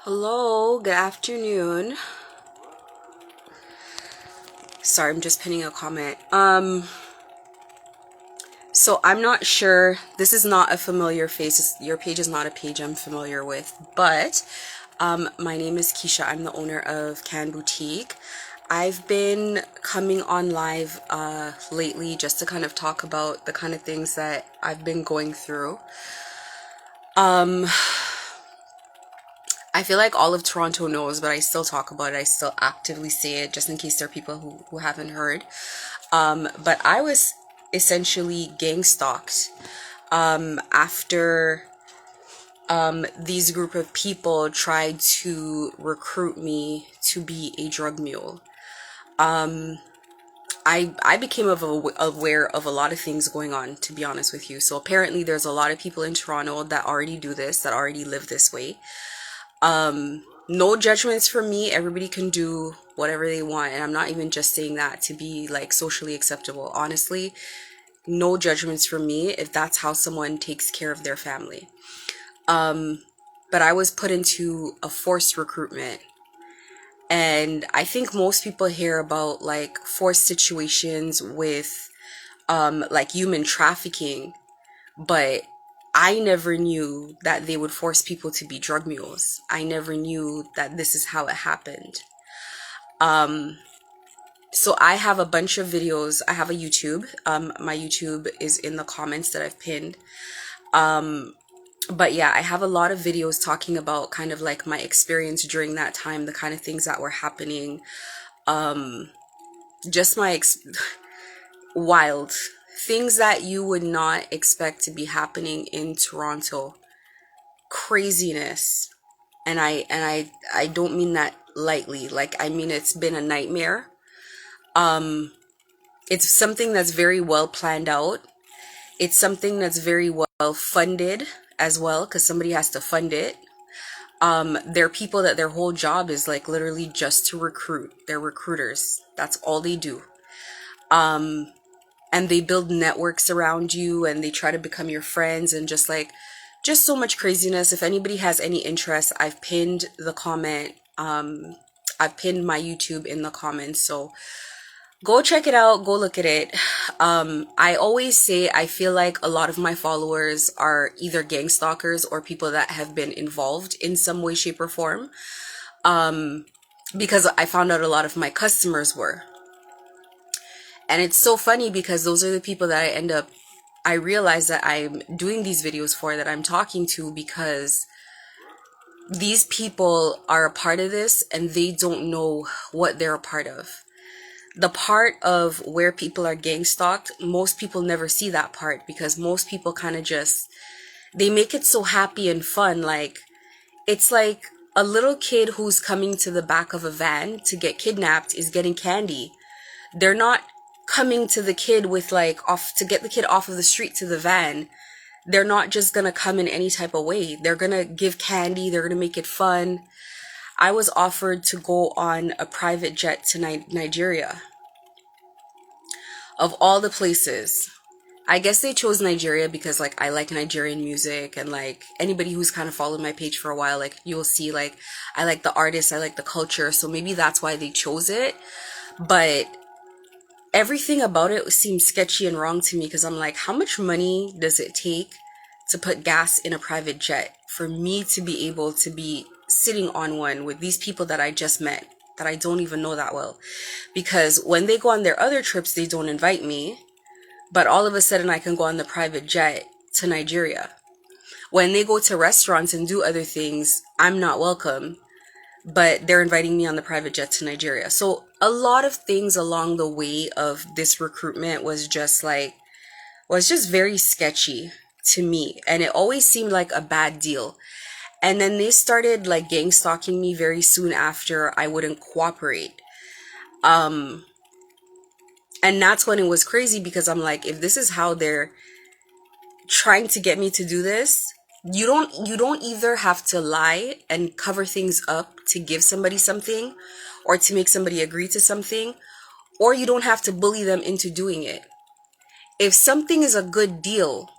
Hello, good afternoon. Sorry, I'm just pinning a comment. So I'm not sure. This is not a familiar face. Your page is not a page I'm familiar with, but my name is Keisha. I'm the owner of Can Boutique. I've been coming on live lately just to kind of talk about the kind of things that I've been going through. I feel like all of Toronto knows, but I still talk about it. I still actively say it just in case there are people who haven't heard. But I was essentially gang stalked after these group of people tried to recruit me to be a drug mule. I became aware of a lot of things going on, to be honest with you. So apparently there's a lot of people in Toronto that already do this, that already live this way. No judgments from me. Everybody can do whatever they want, and I'm not even just saying that to be like socially acceptable. Honestly, no judgments from me if that's how someone takes care of their family. But I was put into a forced recruitment, and I think most people hear about like forced situations with like human trafficking, but I never knew that they would force people to be drug mules. I never knew that this is how it happened. So I have a bunch of videos. I have a YouTube. My YouTube is in the comments that I've pinned. But yeah, I have a lot of videos talking about kind of like my experience during that time, the kind of things that were happening. Just wild things that you would not expect to be happening in Toronto. Craziness. And I don't mean that lightly. Like, I mean, it's been a nightmare. It's something that's very well planned out. It's something that's very well funded as well, because somebody has to fund it. There are people that their whole job is like literally just to recruit. They're recruiters. That's all they do. And they build networks around you, and they try to become your friends, and just so much craziness. If anybody has any interest, I've pinned the comment. I've pinned my YouTube in the comments, so go check it out, go look at it. I always say I feel like a lot of my followers are either gang stalkers or people that have been involved in some way, shape, or form, because I found out a lot of my customers were. And it's so funny because those are the people that I realize that I'm doing these videos for, that I'm talking to, because these people are a part of this and they don't know what they're a part of. The part of where people are gang stalked, most people never see that part, because most people kind of just, they make it so happy and fun. Like, it's like a little kid who's coming to the back of a van to get kidnapped is getting candy. They're not coming to the kid with like off to get the kid off of the street to the van. They're not just gonna come in any type of way. They're gonna give candy. They're gonna make it fun. I was offered to go on a private jet to Nigeria. Of all the places, I guess they chose Nigeria because like I like Nigerian music, and like anybody who's kind of followed my page for a while, like you'll see like I like the artists, I like the culture, so maybe that's why they chose it. But everything about it seems sketchy and wrong to me, because I'm like, how much money does it take to put gas in a private jet for me to be able to be sitting on one with these people that I just met, that I don't even know that well? Because when they go on their other trips, they don't invite me, but all of a sudden I can go on the private jet to Nigeria. When they go to restaurants and do other things, I'm not welcome, but they're inviting me on the private jet to Nigeria. So a lot of things along the way of this recruitment was just very sketchy to me, and it always seemed like a bad deal. And then they started like gang stalking me very soon after I wouldn't cooperate. And that's when it was crazy, because I'm like, if this is how they're trying to get me to do this, you don't either have to lie and cover things up to give somebody something or to make somebody agree to something, or you don't have to bully them into doing it. If something is a good deal,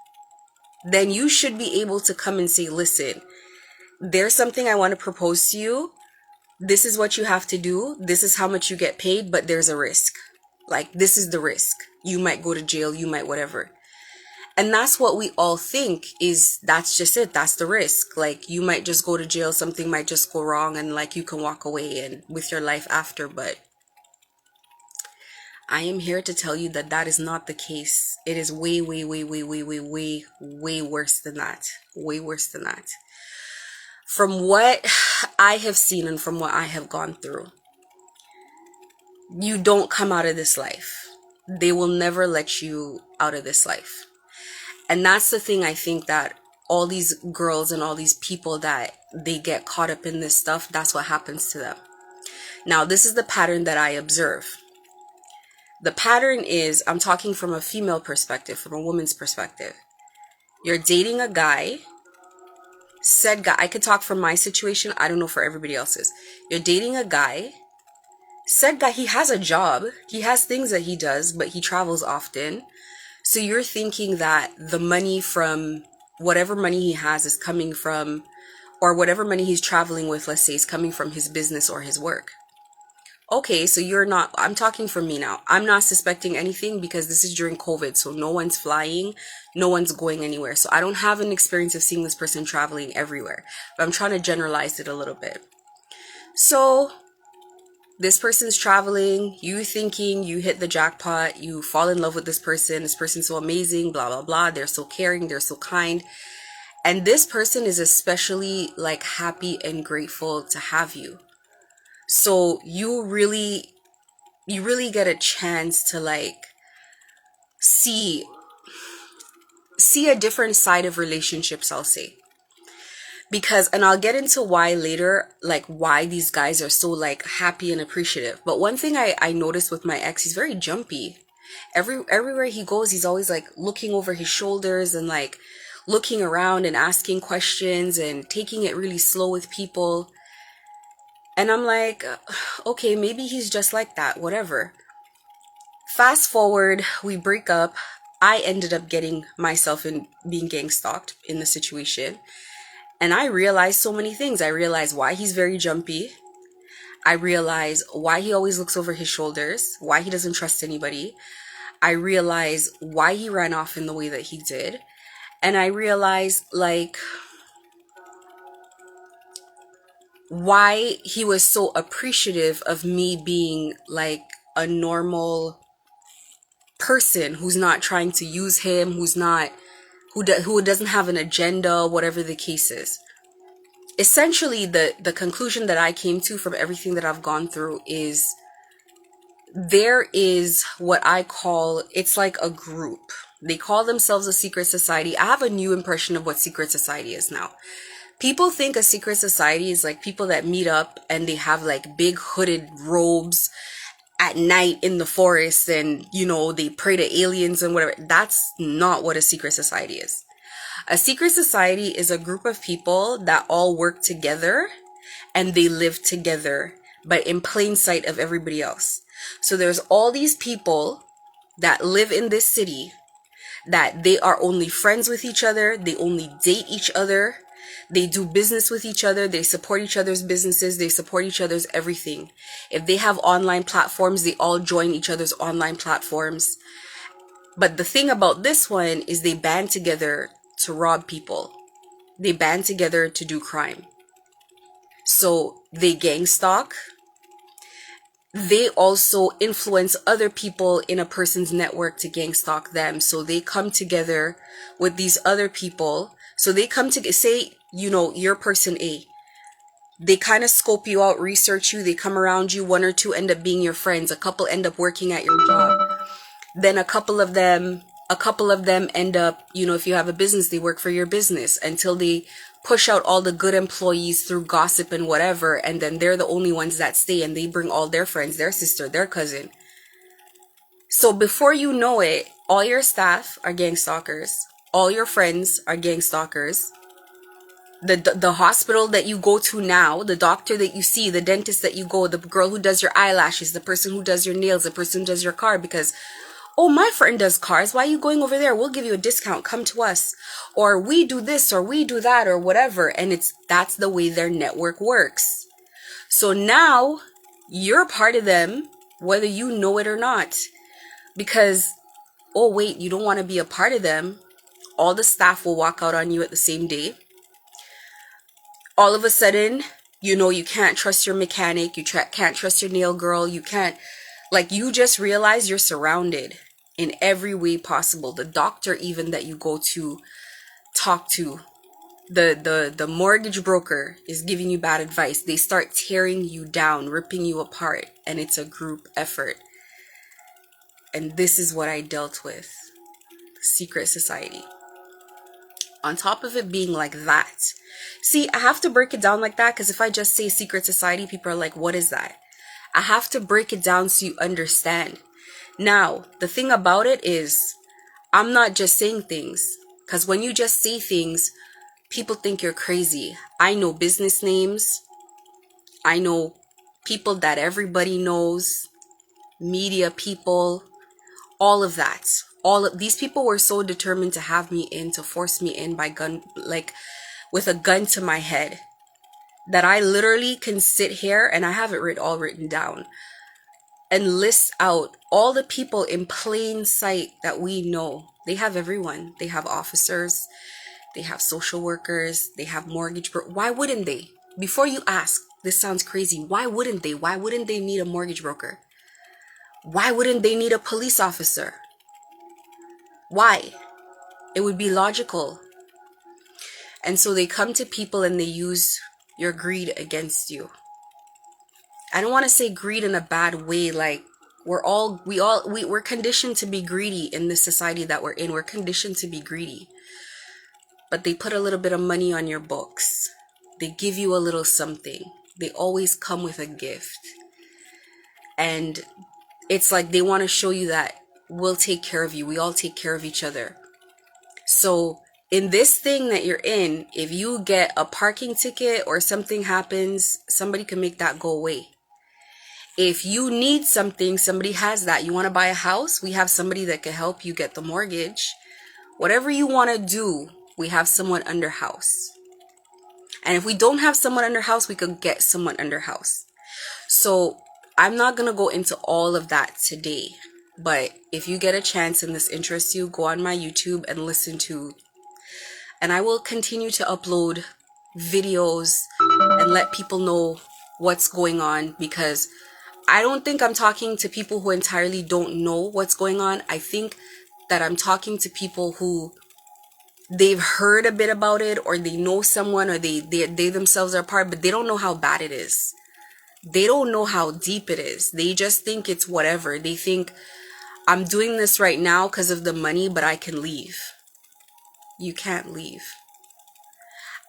then you should be able to come and say, listen, there's something I want to propose to you. This is what you have to do. This is how much you get paid, but there's a risk. Like, this is the risk. You might go to jail, you might whatever. And that's what we all think is, that's just it. That's the risk. Like, you might just go to jail, something might just go wrong, and like you can walk away and with your life after. But I am here to tell you that that is not the case. It is way, way, way, way, way, way, way, way worse than that. Way worse than that. From what I have seen and from what I have gone through, you don't come out of this life. They will never let you out of this life. And that's the thing. I think that all these girls and all these people that they get caught up in this stuff, that's what happens to them. Now, this is the pattern that I observe. The pattern is, I'm talking from a female perspective, from a woman's perspective. You're dating a guy, said guy, I could talk from my situation, I don't know for everybody else's. You're dating a guy, said guy, he has a job, he has things that he does, but he travels often. So you're thinking that the money from whatever money he has is coming from, or whatever money he's traveling with, let's say, is coming from his business or his work. Okay, so you're not, I'm talking for me now. I'm not suspecting anything because this is during COVID, so no one's flying, no one's going anywhere. So I don't have an experience of seeing this person traveling everywhere, but I'm trying to generalize it a little bit. So this person's traveling, you thinking you hit the jackpot, you fall in love with this person's so amazing, blah, blah, blah. They're so caring, they're so kind. And this person is especially like happy and grateful to have you. So you really get a chance to like see a different side of relationships, I'll say. Because, and I'll get into why later, like why these guys are so like happy and appreciative. But one thing I noticed with my ex, he's very jumpy. Everywhere he goes, he's always like looking over his shoulders and like looking around and asking questions and taking it really slow with people. And I'm like, okay, maybe he's just like that, whatever. Fast forward, we break up. I ended up getting myself in being gang stalked in the situation. And I realized so many things. I realized why he's very jumpy. I realized why he always looks over his shoulders, why he doesn't trust anybody. I realized why he ran off in the way that he did. And I realized like why he was so appreciative of me being like a normal person who's not trying to use him, who doesn't have an agenda, whatever the case is. Essentially, the conclusion that I came to from everything that I've gone through is there is what I call, it's like a group. They call themselves a secret society. I have a new impression of what secret society is now. People think a secret society is like people that meet up and they have like big hooded robes at night in the forest and, you know, they pray to aliens and whatever. That's not what a secret society is. A secret society is a group of people that all work together and they live together, but in plain sight of everybody else. So there's all these people that live in this city that they are only friends with each other. They only date each other. They do business with each other. They support each other's businesses. They support each other's everything. If they have online platforms, they all join each other's online platforms. But the thing about this one is they band together to rob people. They band together to do crime. So they gang stalk. They also influence other people in a person's network to gang stalk them. So they come together with these other people. So they come to say, you know, you're person A. They kind of scope you out, research you. They come around you. One or two end up being your friends. A couple end up working at your job. Then a couple of them end up, you know, if you have a business, they work for your business until they push out all the good employees through gossip and whatever. And then they're the only ones that stay and they bring all their friends, their sister, their cousin. So before you know it, all your staff are gang stalkers. All your friends are gang stalkers. The hospital that you go to now, the doctor that you see, the dentist that you go, the girl who does your eyelashes, the person who does your nails, the person who does your car, because Oh, my friend does cars. Why are you going over there? We'll give you a discount. Come to us. Or we do this or we do that or whatever. And that's the way their network works. So now you're a part of them, whether you know it or not. Because, oh, wait, you don't want to be a part of them. All the staff will walk out on you at the same day. All of a sudden, you can't trust your mechanic. You can't trust your nail girl. You can't, like, you just realize you're surrounded in every way possible. The doctor even that you go to talk to, the mortgage broker is giving you bad advice. They start tearing you down, ripping you apart, and it's a group effort. And this is what I dealt with. Secret society. On top of it being like that. See, I have to break it down like that because if I just say secret society, people are like, what is that? I have to break it down so you understand. Now, the thing about it is, I'm not just saying things. Because when you just say things, people think you're crazy. I know business names. I know people that everybody knows. Media people. All of that. All of these people were so determined to have me in, to force me in by gun, like with a gun to my head, that I literally can sit here and I have it all written down and list out all the people in plain sight that we know. They have everyone. They have officers. They have social workers. They have mortgage. Why wouldn't they? Before you ask, this sounds crazy. Why wouldn't they? Why wouldn't they need a mortgage broker? Why wouldn't they need a police officer? Why? It would be logical. And so they come to people and they use your greed against you. I don't want to say greed in a bad way. Like we're conditioned to be greedy in this society that we're in. We're conditioned to be greedy. But they put a little bit of money on your books. They give you a little something. They always come with a gift. And it's like they want to show you that we'll take care of you. We all take care of each other. So in this thing that you're in, if you get a parking ticket or something happens, somebody can make that go away. If you need something, somebody has that. You want to buy a house? We have somebody that can help you get the mortgage. Whatever you want to do, we have someone under house. And if we don't have someone under house, we could get someone under house. So I'm not going to go into all of that today. But if you get a chance and this interests you, go on my YouTube and listen to. And I will continue to upload videos and let people know what's going on, because I don't think I'm talking to people who entirely don't know what's going on. I think that I'm talking to people who they've heard a bit about it, or they know someone, or they themselves are part, but they don't know how bad it is. They don't know how deep it is. They just think it's whatever. They think I'm doing this right now because of the money, but I can leave. You can't leave.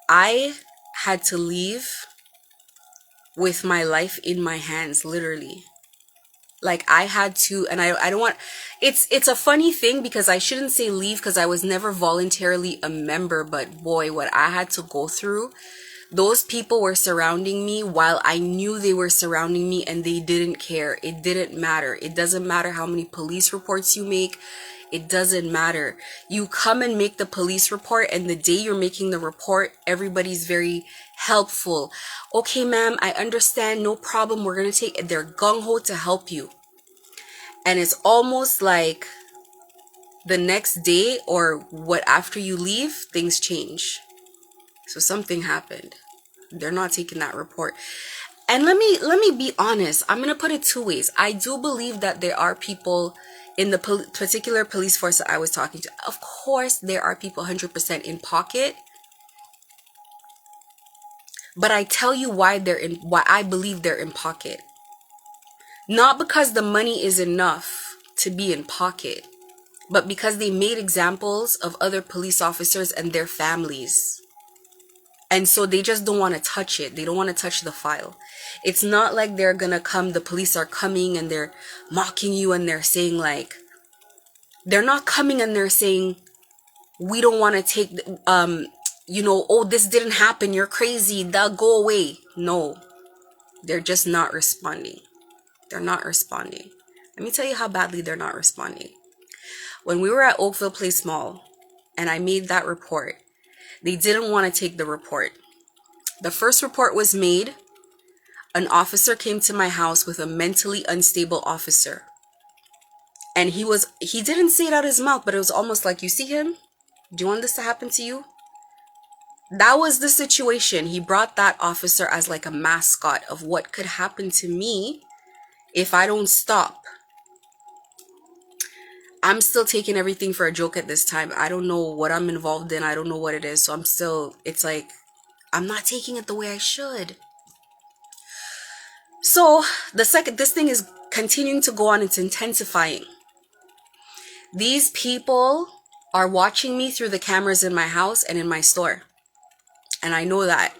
I had to leave with my life in my hands, literally. Like I had to, and I don't want, it's a funny thing because I shouldn't say leave because I was never voluntarily a member, but boy, what I had to go through. Those people were surrounding me while I knew they were surrounding me, and they didn't care. It didn't matter. It doesn't matter how many police reports you make. It doesn't matter. You come and make the police report, and the day you're making the report, everybody's very helpful. Okay, ma'am, I understand. No problem. We're going to take it. They're gung-ho to help you. And it's almost like the next day or what after you leave, things change. So something happened. They're not taking that report. And let me be honest. I'm going to put it two ways. I do believe that there are people in the particular police force that I was talking to. Of course, there are people 100% in pocket. But I tell you why I believe they're in pocket. Not because the money is enough to be in pocket, but because they made examples of other police officers and their families. And so they just don't want to touch it. They don't want to touch the file. It's not like they're going to come, the police are coming and they're mocking you and they're saying like, they're not coming and they're saying, we don't want to take, oh, this didn't happen. You're crazy. They'll go away. No, they're just not responding. They're not responding. Let me tell you how badly they're not responding. When we were at Oakville Place Mall and I made that report, they didn't want to take the report. The first report was made. An officer came to my house with a mentally unstable officer. And he didn't say it out of his mouth, but it was almost like, you see him? Do you want this to happen to you? That was the situation. He brought that officer as like a mascot of what could happen to me if I don't stop. I'm still taking everything for a joke at this time. I don't know what I'm involved in. I don't know what it is. So it's like, I'm not taking it the way I should. So this thing is continuing to go on. It's intensifying. These people are watching me through the cameras in my house and in my store. And I know that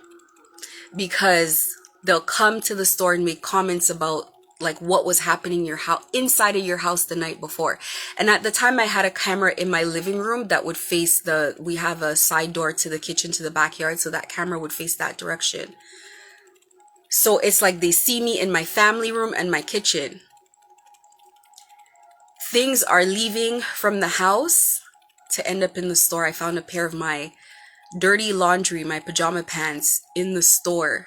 because they'll come to the store and make comments about like what was happening in your house, inside of your house the night before. And at the time I had a camera in my living room that would face we have a side door to the kitchen, to the backyard. So that camera would face that direction. So it's like they see me in my family room and my kitchen. Things are leaving from the house to end up in the store. I found a pair of my dirty laundry, my pajama pants in the store,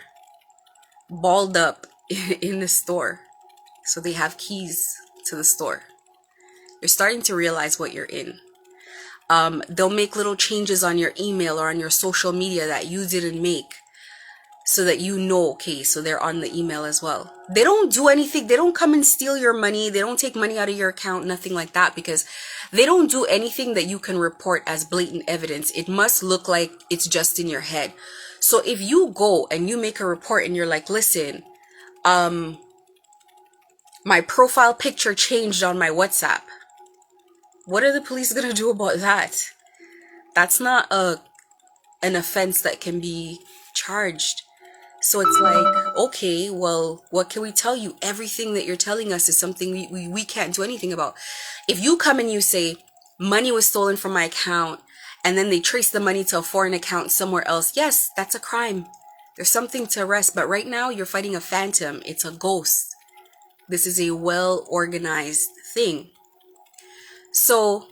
balled up in the store. So they have keys to the store. You're starting to realize what you're in. They'll make little changes on your email or on your social media that you didn't make, so that you know, okay, so they're on the email as well. They don't do anything. They don't come and steal your money. They don't take money out of your account, nothing like that, because they don't do anything that you can report as blatant evidence. It must look like it's just in your head. So if you go and you make a report and you're like, listen, my profile picture changed on my WhatsApp. What are the police going to do about that? That's not an offense that can be charged. So it's like, okay, well, what can we tell you? Everything that you're telling us is something we can't do anything about. If you come and you say, money was stolen from my account, and then they trace the money to a foreign account somewhere else, yes, that's a crime. There's something to arrest. But right now, you're fighting a phantom. It's a ghost. This is a well-organized thing. So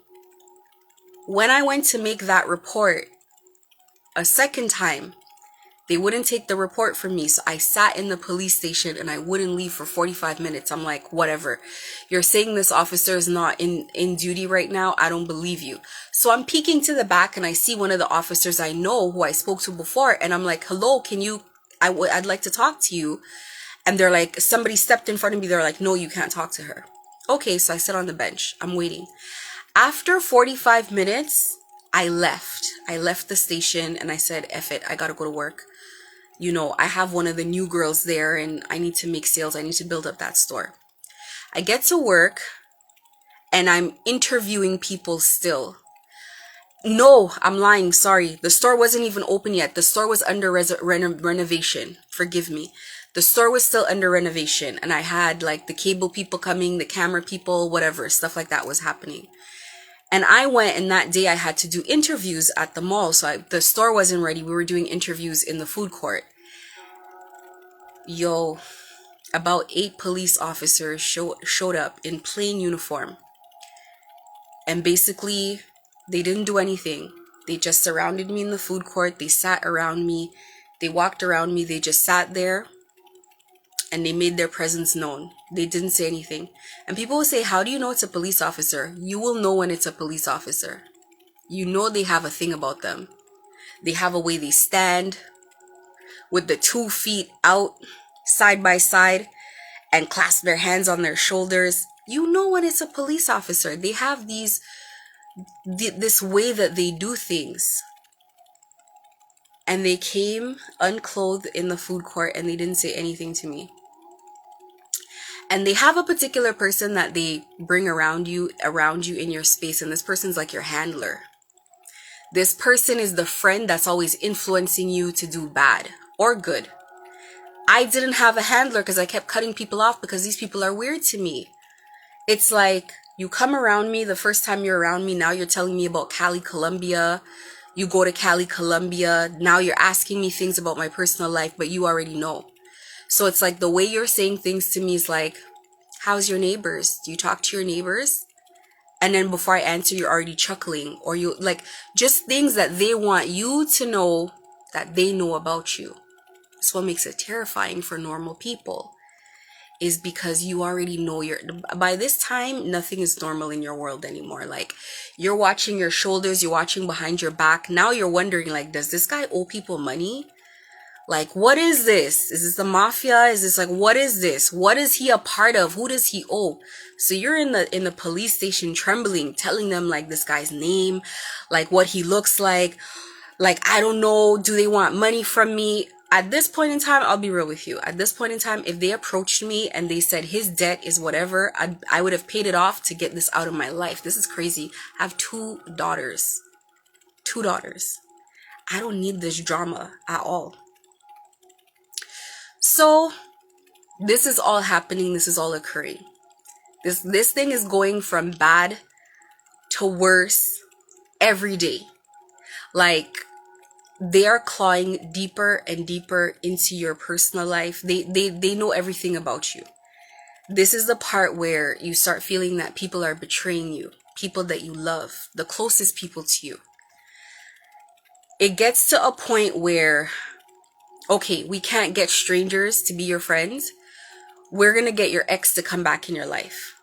when I went to make that report a second time, they wouldn't take the report from me. So I sat in the police station and I wouldn't leave for 45 minutes. I'm like, whatever. You're saying this officer is not in duty right now. I don't believe you. So I'm peeking to the back and I see one of the officers I know who I spoke to before. And I'm like, hello, I'd like to talk to you. And they're like, somebody stepped in front of me. They're like, no, you can't talk to her. Okay, so I sit on the bench. I'm waiting. After 45 minutes, I left. I left the station and I said, F it, I gotta go to work. You know, I have one of the new girls there and I need to make sales. I need to build up that store. I get to work and I'm interviewing people still. No, I'm lying. Sorry. The store wasn't even open yet. The store was under renovation. Forgive me. The store was still under renovation and I had like the cable people coming, the camera people, whatever, stuff like that was happening. And I went, and that day I had to do interviews at the mall. So the store wasn't ready. We were doing interviews in the food court. Yo, about 8 police officers showed up in plain uniform. And basically, they didn't do anything. They just surrounded me in the food court. They sat around me. They walked around me. They just sat there. And they made their presence known. They didn't say anything. And people will say, how do you know it's a police officer? You will know when it's a police officer. You know they have a thing about them. They have a way they stand with the 2 feet out side by side and clasp their hands on their shoulders. You know when it's a police officer. They have this way that they do things. And they came unclothed in the food court and they didn't say anything to me. And they have a particular person that they bring around you in your space. And this person's like your handler. This person is the friend that's always influencing you to do bad or good. I didn't have a handler because I kept cutting people off because these people are weird to me. It's like you come around me the first time you're around me. Now you're telling me about Cali, Colombia. You go to Cali, Colombia. Now you're asking me things about my personal life, but you already know. So it's like the way you're saying things to me is like, how's your neighbors? Do you talk to your neighbors? And then before I answer, you're already chuckling, or you like just things that they want you to know that they know about you. That's what makes it terrifying for normal people, is because you already know by this time, nothing is normal in your world anymore. Like, you're watching your shoulders, you're watching behind your back. Now you're wondering, like, does this guy owe people money? Like, what is this? Is this the mafia? Is this like, what is this? What is he a part of? Who does he owe? So you're in the police station trembling, telling them like this guy's name, like what he looks like, I don't know, do they want money from me? At this point in time, I'll be real with you. At this point in time, if they approached me and they said his debt is whatever, I would have paid it off to get this out of my life. This is crazy. I have 2 daughters. 2 daughters. I don't need this drama at all. So this is all happening. This is all occurring. This thing is going from bad to worse every day. Like, they are clawing deeper and deeper into your personal life. They know everything about you. This is the part where you start feeling that people are betraying you, people that you love, the closest people to you. It gets to a point where, okay, we can't get strangers to be your friends. We're gonna get your ex to come back in your life.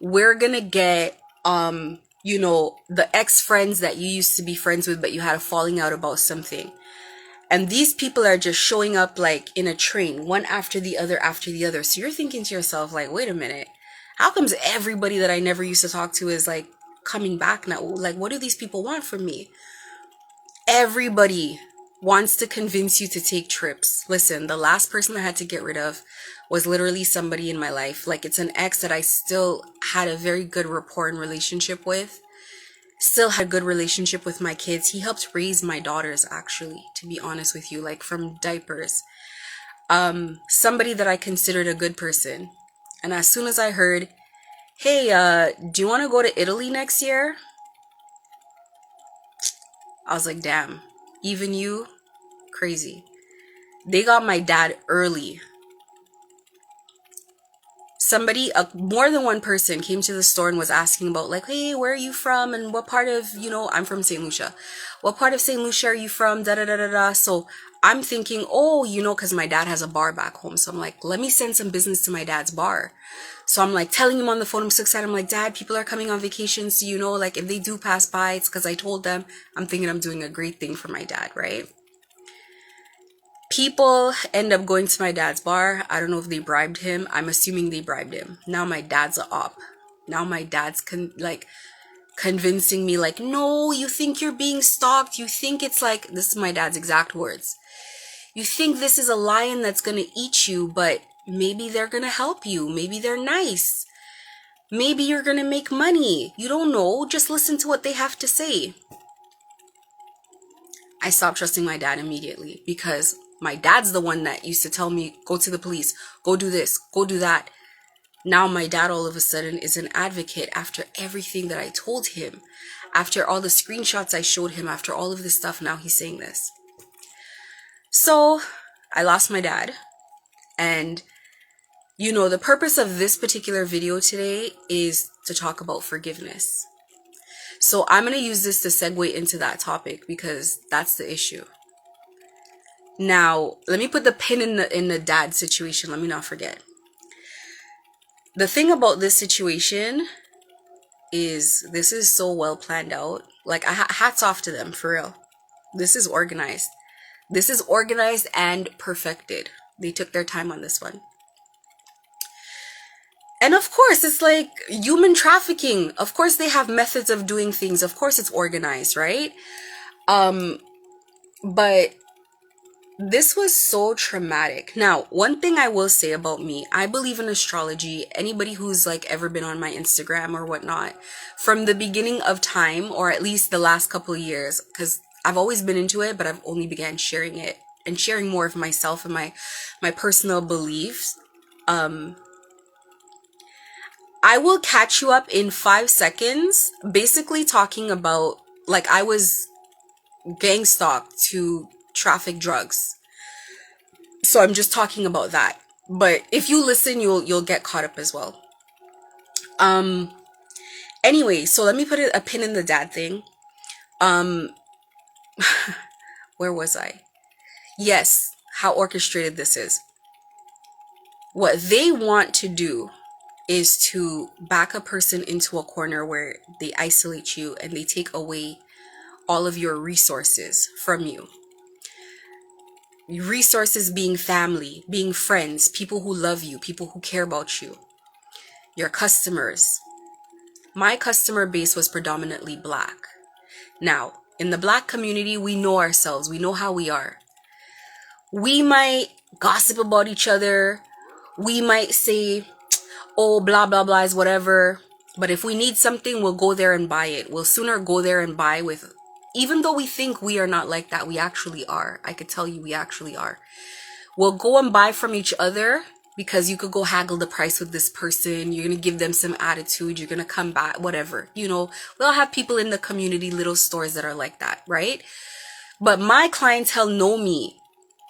We're gonna get the ex-friends that you used to be friends with, but you had a falling out about something. And these people are just showing up like in a train, one after the other after the other. So you're thinking to yourself, like, wait a minute, how comes everybody that I never used to talk to is like coming back now? Like, what do these people want from me? Everybody wants to convince you to take trips. Listen, the last person I had to get rid of was literally somebody in my life. Like, it's an ex that I still had a very good rapport and relationship with. Still had a good relationship with my kids. He helped raise my daughters, actually, to be honest with you, like from diapers. Somebody that I considered a good person. And as soon as I heard, hey, do you want to go to Italy next year? I was like, damn, even you? Crazy. They got my dad early. More than one person came to the store and was asking about like, hey, where are you from? And what part of, I'm from St. Lucia. What part of St. Lucia are you from? Da da da da da. So I'm thinking, oh, because my dad has a bar back home. So I'm like, let me send some business to my dad's bar. So I'm like telling him on the phone, I'm so excited. I'm like, Dad, people are coming on vacation. So, like if they do pass by, it's because I told them. I'm thinking I'm doing a great thing for my dad, right? People end up going to my dad's bar. I don't know if they bribed him. I'm assuming they bribed him. Now my dad's a op. Now my dad's convincing me like, no, you think you're being stalked. You think it's like, this is my dad's exact words. You think this is a lion that's going to eat you, but maybe they're going to help you. Maybe they're nice. Maybe you're going to make money. You don't know. Just listen to what they have to say. I stopped trusting my dad immediately because my dad's the one that used to tell me, go to the police, go do this, go do that. Now my dad all of a sudden is an advocate after everything that I told him. After all the screenshots I showed him, after all of this stuff, now he's saying this. So I lost my dad. And, the purpose of this particular video today is to talk about forgiveness. So I'm going to use this to segue into that topic because that's the issue. Now, let me put the pin in the dad situation. Let me not forget. The thing about this situation is this is so well planned out. Like, hats off to them, for real. This is organized. This is organized and perfected. They took their time on this one. And of course, it's like human trafficking. Of course, they have methods of doing things. Of course, it's organized, right? But this was so traumatic. Now, one thing I will say about me, I believe in astrology. Anybody who's like ever been on my Instagram or whatnot, from the beginning of time, or at least the last couple of years, because I've always been into it, but I've only began sharing it and sharing more of myself and my personal beliefs. I will catch you up in 5 seconds, basically talking about, like, I was gang stalked to traffic drugs. So I'm just talking about that. But if you listen, you'll get caught up as well. Anyway, so let me put a pin in the dad thing. Um, where was I? Yes, how orchestrated this is. What they want to do is to back a person into a corner where they isolate you and they take away all of your resources from you. Resources being family, being friends, people who love you, people who care about you, your customers. My customer base was predominantly black. Now, in the black community, we know ourselves, we know how we are. We might gossip about each other, we might say, oh, blah, blah, blah is whatever. But if we need something, we'll go there and buy it. We'll sooner go there and buy with, even though we think we are not like that, we actually are. I could tell you we actually are. We'll go and buy from each other because you could go haggle the price with this person. You're going to give them some attitude. You're going to come back, whatever. You know, we all have people in the community, little stores that are like that, right? But my clientele know me.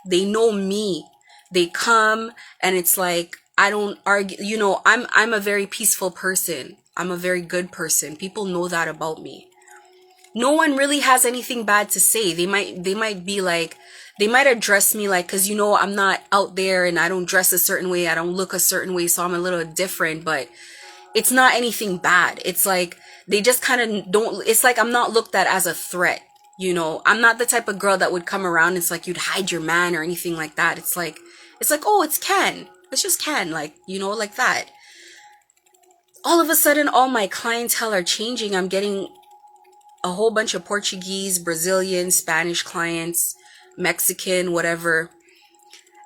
They know me. They come and it's like, I don't argue. You know, I'm a very peaceful person. I'm a very good person. People know that about me. No one really has anything bad to say. They might be like, they might address me like, cause you know, I'm not out there and I don't dress a certain way. I don't look a certain way. So I'm a little different, but it's not anything bad. It's like, they just kind of don't, it's like, I'm not looked at as a threat. You know, I'm not the type of girl that would come around. It's like, you'd hide your man or anything like that. It's like, oh, it's Ken. It's just Ken. Like, you know, like that. All of a sudden, all my clientele are changing. I'm getting a whole bunch of Portuguese, Brazilian, Spanish clients, Mexican, whatever.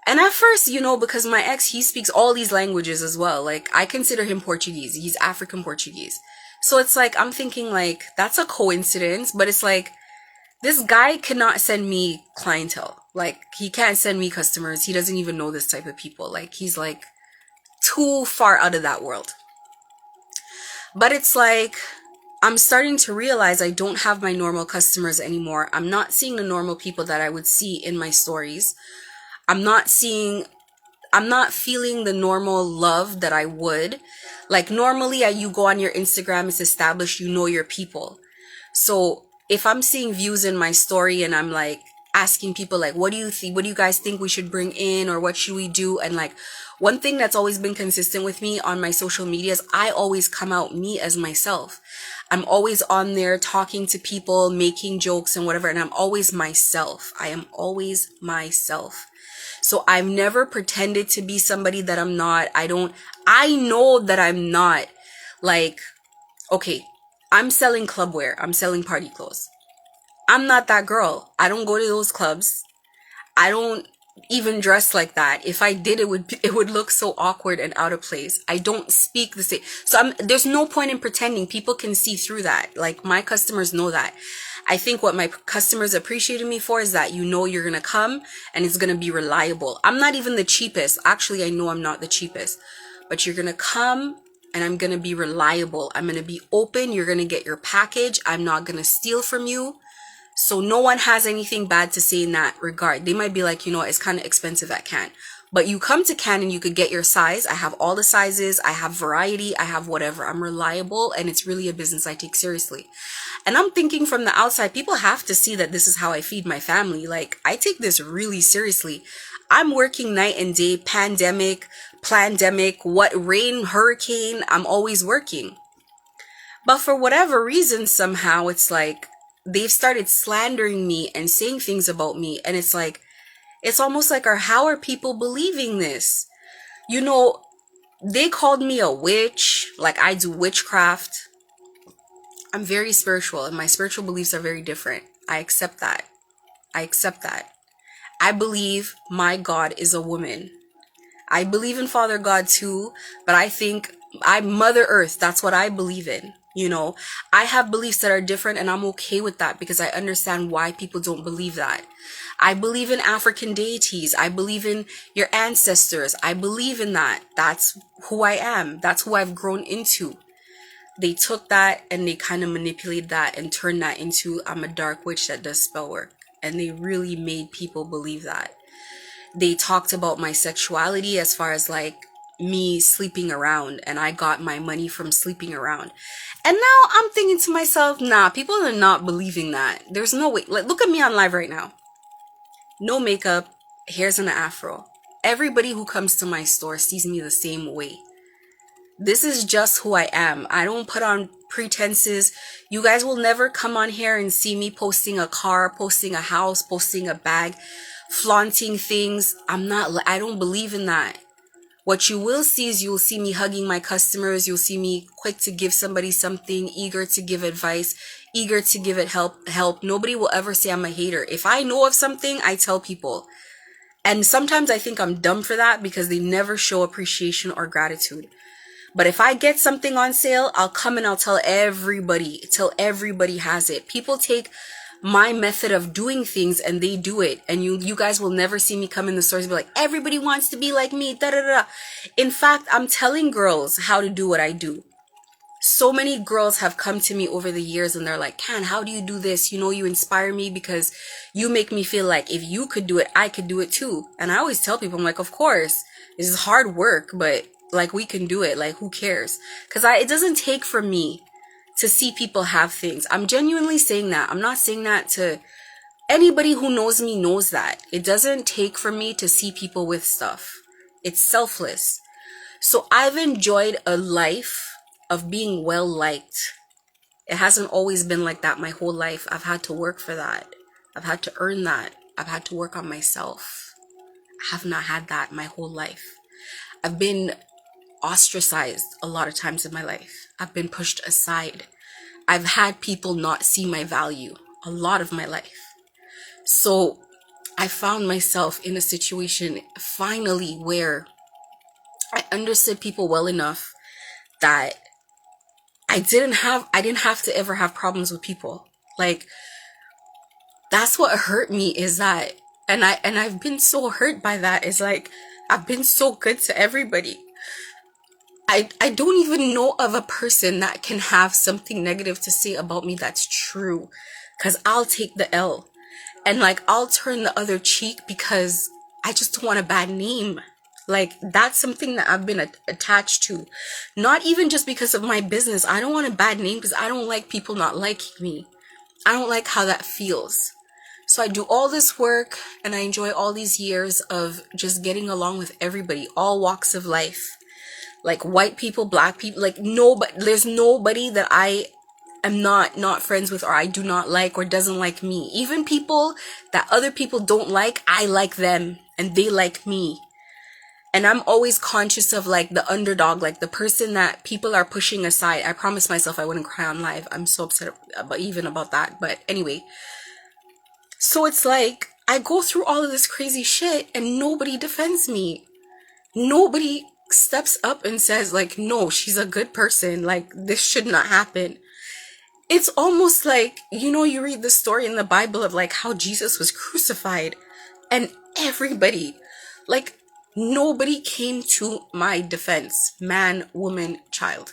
And at first, you know, because my ex, he speaks all these languages as well. Like, I consider him Portuguese. He's African Portuguese. So it's like, I'm thinking like, that's a coincidence, but it's like, this guy cannot send me clientele. Like, he can't send me customers. He doesn't even know this type of people. Like, he's like too far out of that world. But it's like, I'm starting to realize I don't have my normal customers anymore. I'm not seeing the normal people that I would see in my stories. I'm not feeling the normal love that I would. Like, normally you go on your Instagram, it's established, you know your people. So if I'm seeing views in my story and I'm like asking people like, what do you guys think we should bring in, or what should we do? And like, one thing that's always been consistent with me on my social media is I always come out me as myself. I'm always on there talking to people, making jokes and whatever, and I'm always myself. I am always myself. So I've never pretended to be somebody that I'm not. I know that I'm not. Like, okay, I'm selling clubwear. I'm selling party clothes. I'm not that girl. I don't go to those clubs. I don't even dress like that. If I did, it would look so awkward and out of place. I don't speak the same. So there's no point in pretending. People can see through that. Like, my customers know that. I think what my customers appreciated me for is that, you know, you're going to come and it's going to be reliable. I'm not even the cheapest. Actually, I know I'm not the cheapest, but you're going to come and I'm going to be reliable. I'm going to be open. You're going to get your package. I'm not going to steal from you. So no one has anything bad to say in that regard. They might be like, you know, it's kind of expensive at Cannes. But you come to Cannes and you could get your size. I have all the sizes. I have variety. I have whatever. I'm reliable, and it's really a business I take seriously. And I'm thinking from the outside, people have to see that this is how I feed my family. Like, I take this really seriously. I'm working night and day, pandemic, what, rain, hurricane, I'm always working. But for whatever reason, somehow it's like, they've started slandering me and saying things about me. And it's like, it's almost like, how are people believing this? You know, they called me a witch, like I do witchcraft. I'm very spiritual and my spiritual beliefs are very different. I accept that. I believe my God is a woman. I believe in Father God too, but I think Mother Earth, that's what I believe in. You know, I have beliefs that are different and I'm okay with that because I understand why people don't believe that. I believe in African deities. I believe in your ancestors. I believe in that. That's who I am. That's who I've grown into. They took that and they kind of manipulated that and turned that into, I'm a dark witch that does spell work. And they really made people believe that. They talked about my sexuality as far as like, me sleeping around, and I got my money from sleeping around. And now I'm thinking to myself, nah, people are not believing that. There's no way. Like, look at me on live right now. No makeup, hair's in an afro. Everybody who comes to my store sees me the same way. This is just who I am. I don't put on pretenses. You guys will never come on here and see me posting a car, posting a house, posting a bag, flaunting things. I don't believe in that. What you will see is you'll see me hugging my customers. You'll see me quick to give somebody something, eager to give advice, eager to give it help. Nobody will ever say I'm a hater. If I know of something, I tell people. And sometimes I think I'm dumb for that because they never show appreciation or gratitude. But if I get something on sale, I'll come and I'll tell everybody till everybody has it. People take my method of doing things and they do it. And you guys will never see me come in the stores and be like, everybody wants to be like me, da da da. In fact, I'm telling girls how to do what I do. So many girls have come to me over the years and they're like, Can, how do you do this? You know, you inspire me because you make me feel like if you could do it, I could do it too. And I always tell people, I'm like, of course, this is hard work, but like we can do it. Like, who cares? Because it doesn't take for me to see people have things. I'm genuinely saying that. I'm not saying that to anybody who knows me knows that. It doesn't take for me to see people with stuff. It's selfless. So I've enjoyed a life of being well liked. It hasn't always been like that my whole life. I've had to work for that. I've had to earn that. I've had to work on myself. I have not had that my whole life. I've been ostracized a lot of times in my life. I've been pushed aside. I've had people not see my value a lot of my life. So I found myself in a situation finally where I understood people well enough that I didn't have to ever have problems with people. Like, that's what hurt me, is that, and I've been so hurt by that, is like, I've been so good to everybody. I don't even know of a person that can have something negative to say about me that's true, because I'll take the L and like I'll turn the other cheek because I just don't want a bad name. Like, that's something that I've been attached to, not even just because of my business. I don't want a bad name because I don't like people not liking me. I don't like how that feels. So I do all this work and I enjoy all these years of just getting along with everybody, all walks of life. Like white people, black people, like there's nobody that I am not friends with or I do not like or doesn't like me. Even people that other people don't like, I like them and they like me. And I'm always conscious of like the underdog, like the person that people are pushing aside. I promised myself I wouldn't cry on live. I'm so upset about that. But anyway, so it's like I go through all of this crazy shit and nobody defends me. Nobody steps up and says like, no, she's a good person. Like, this should not happen. It's almost like, you read the story in the Bible of like how Jesus was crucified and everybody, like, nobody came to my defense. Man, woman, child.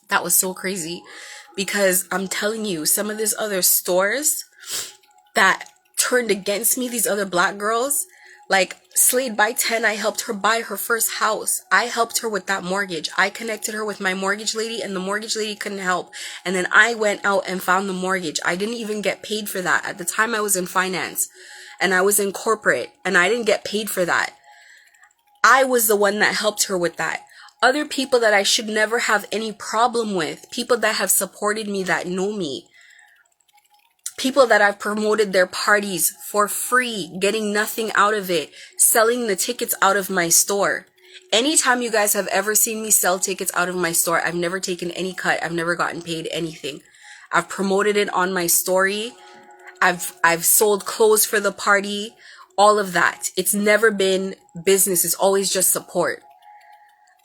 That was so crazy because I'm telling you, some of these other stores that turned against me, these other black girls, like Slade by 10, I helped her buy her first house. I helped her with that mortgage. I connected her with my mortgage lady and the mortgage lady couldn't help. And then I went out and found the mortgage. I didn't even get paid for that. At the time I was in finance and I was in corporate and I didn't get paid for that. I was the one that helped her with that. Other people that I should never have any problem with, people that have supported me, that know me, people that I've promoted their parties for free, getting nothing out of it, selling the tickets out of my store. Anytime you guys have ever seen me sell tickets out of my store, I've never taken any cut. I've never gotten paid anything. I've promoted it on my story. I've sold clothes for the party, all of that. It's never been business. It's always just support.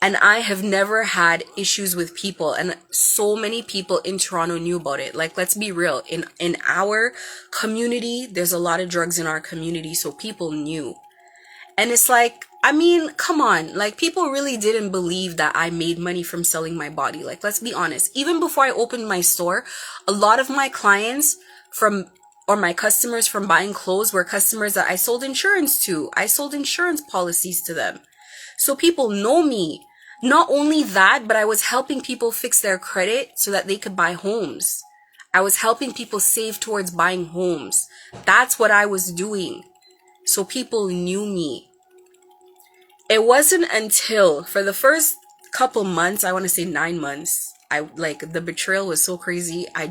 And I have never had issues with people. And so many people in Toronto knew about it. Like, let's be real. In our community, there's a lot of drugs in our community. So people knew. And it's like, I mean, come on. Like, people really didn't believe that I made money from selling my body. Like, let's be honest. Even before I opened my store, a lot of my clients or my customers from buying clothes were customers that I sold insurance to. I sold insurance policies to them. So people know me. Not only that, but I was helping people fix their credit so that they could buy homes. I was helping people save towards buying homes. That's what I was doing. So people knew me. It wasn't until for the first couple months, I want to say 9 months, I like the betrayal was so crazy. I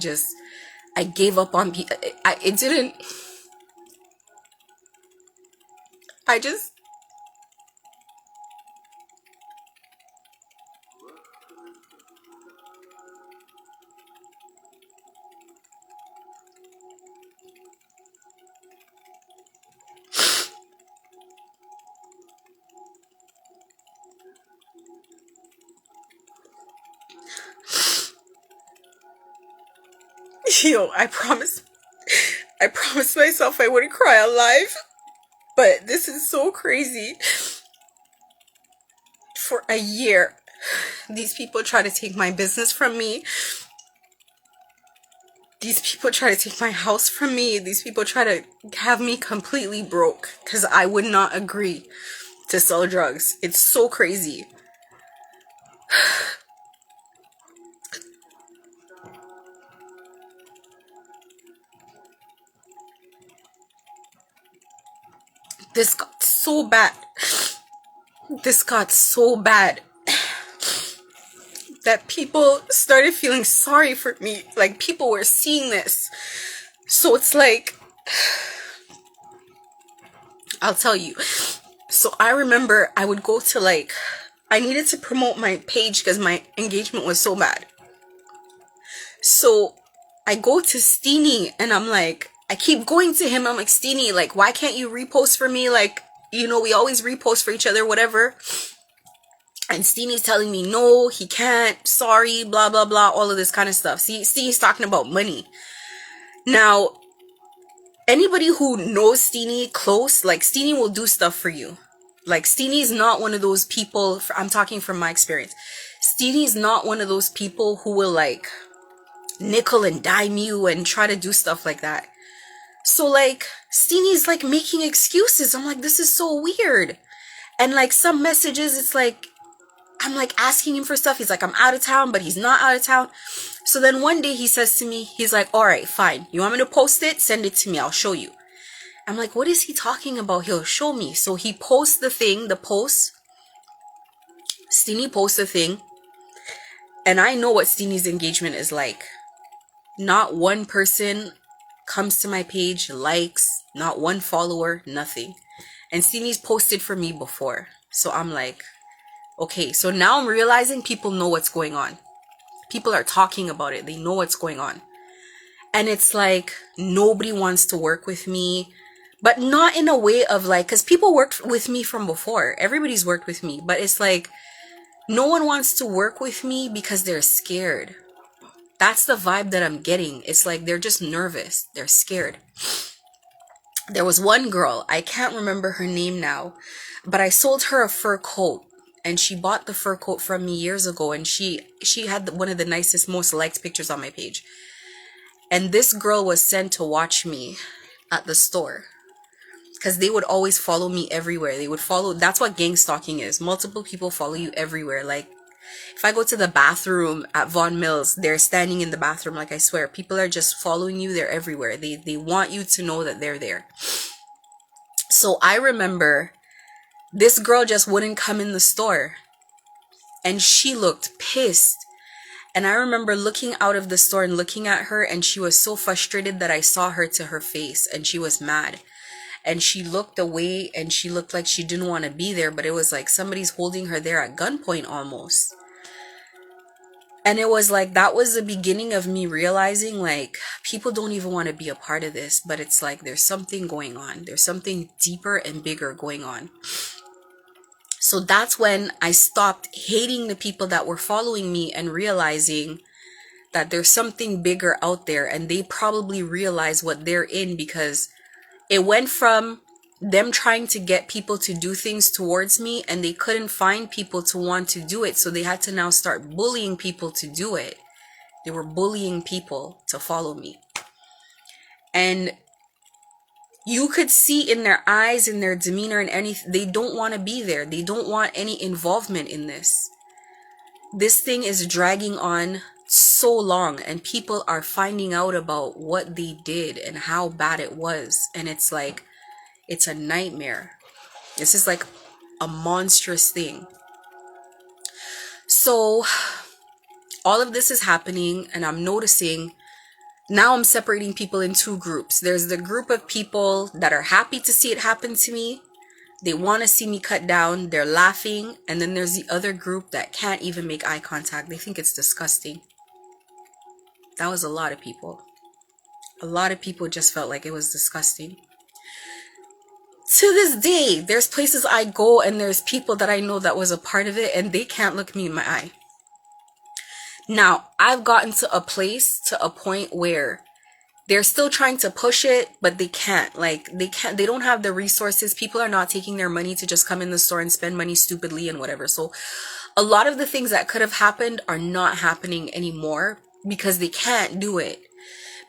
gave up on people. It didn't, I just, I promised myself I wouldn't cry alive. But this is so crazy. For a year, these people try to take my business from me. These people try to take my house from me. These people try to have me completely broke because I would not agree to sell drugs. It's so crazy. This got so bad. This got so bad that people started feeling sorry for me. Like, people were seeing this. So it's like, I'll tell you. So I remember I would go to like, I needed to promote my page because my engagement was so bad. So I go to Steenie and I'm like, I keep going to him. I'm like, Steenie, like, why can't you repost for me? Like, you know, we always repost for each other, whatever. And Steenie's telling me, no, he can't. Sorry, blah, blah, blah, all of this kind of stuff. See, Steenie's talking about money. Now, anybody who knows Steenie close, like, Steenie will do stuff for you. Like, Steenie's not one of those people, I'm talking from my experience. Steenie's not one of those people who will, like, nickel and dime you and try to do stuff like that. So, like, Steenie's, like, making excuses. I'm like, this is so weird. And, like, some messages, it's like, I'm, like, asking him for stuff. He's like, I'm out of town, but he's not out of town. So then one day he says to me, he's like, all right, fine. You want me to post it? Send it to me. I'll show you. I'm like, what is he talking about? He'll show me. So he posts the thing, the post. Steenie posts the thing. And I know what Steenie's engagement is like. Not one person comes to my page, likes, not one follower, nothing. And Steenie's posted for me before. So I'm like, okay, so now I'm realizing people know what's going on. People are talking about it. They know what's going on. And it's like, nobody wants to work with me. But not in a way of like, because people worked with me from before. Everybody's worked with me. But it's like, no one wants to work with me because they're scared. That's the vibe that I'm getting. It's like they're just nervous. They're scared. There was one girl, I can't remember her name now, but I sold her a fur coat. And she bought the fur coat from me years ago. And she had one of the nicest, most liked pictures on my page. And this girl was sent to watch me at the store. Because they would always follow me everywhere. They would follow, that's what gang stalking is. Multiple people follow you everywhere. Like, if I go to the bathroom at Von Mills, they're standing in the bathroom. Like, I swear, people are just following you. They're everywhere. They want you to know that they're there. So I remember this girl just wouldn't come in the store. And she looked pissed. And I remember looking out of the store and looking at her. And she was so frustrated that I saw her to her face. And she was mad. And she looked away and she looked like she didn't want to be there. But it was like somebody's holding her there at gunpoint almost. And it was like, that was the beginning of me realizing, like, people don't even want to be a part of this. But it's like, there's something going on. There's something deeper and bigger going on. So that's when I stopped hating the people that were following me and realizing that there's something bigger out there. And they probably realize what they're in, because it went from them trying to get people to do things towards me and they couldn't find people to want to do it. So they had to now start bullying people to do it. They were bullying people to follow me. And You could see in their eyes, in their demeanor, and anything, they don't want to be there. They don't want any involvement in this. This thing is dragging on so long, and people are finding out about what they did and how bad it was. And it's like, it's a nightmare. This is like a monstrous thing. So all of this is happening, and I'm noticing now I'm separating people in two groups. There's the group of people that are happy to see it happen to me. They want to see me cut down. They're laughing. And then there's the other group that can't even make eye contact. They think it's disgusting. That was a lot of people. A lot of people just felt like it was disgusting. To this day, there's places I go and there's people that I know that was a part of it, and they can't look me in my eye. Now, I've gotten to a place, to a point where they're still trying to push it, but they can't. Like, they don't have the resources. People are not taking their money to just come in the store and spend money stupidly and whatever. So a lot of the things that could have happened are not happening anymore because they can't do it.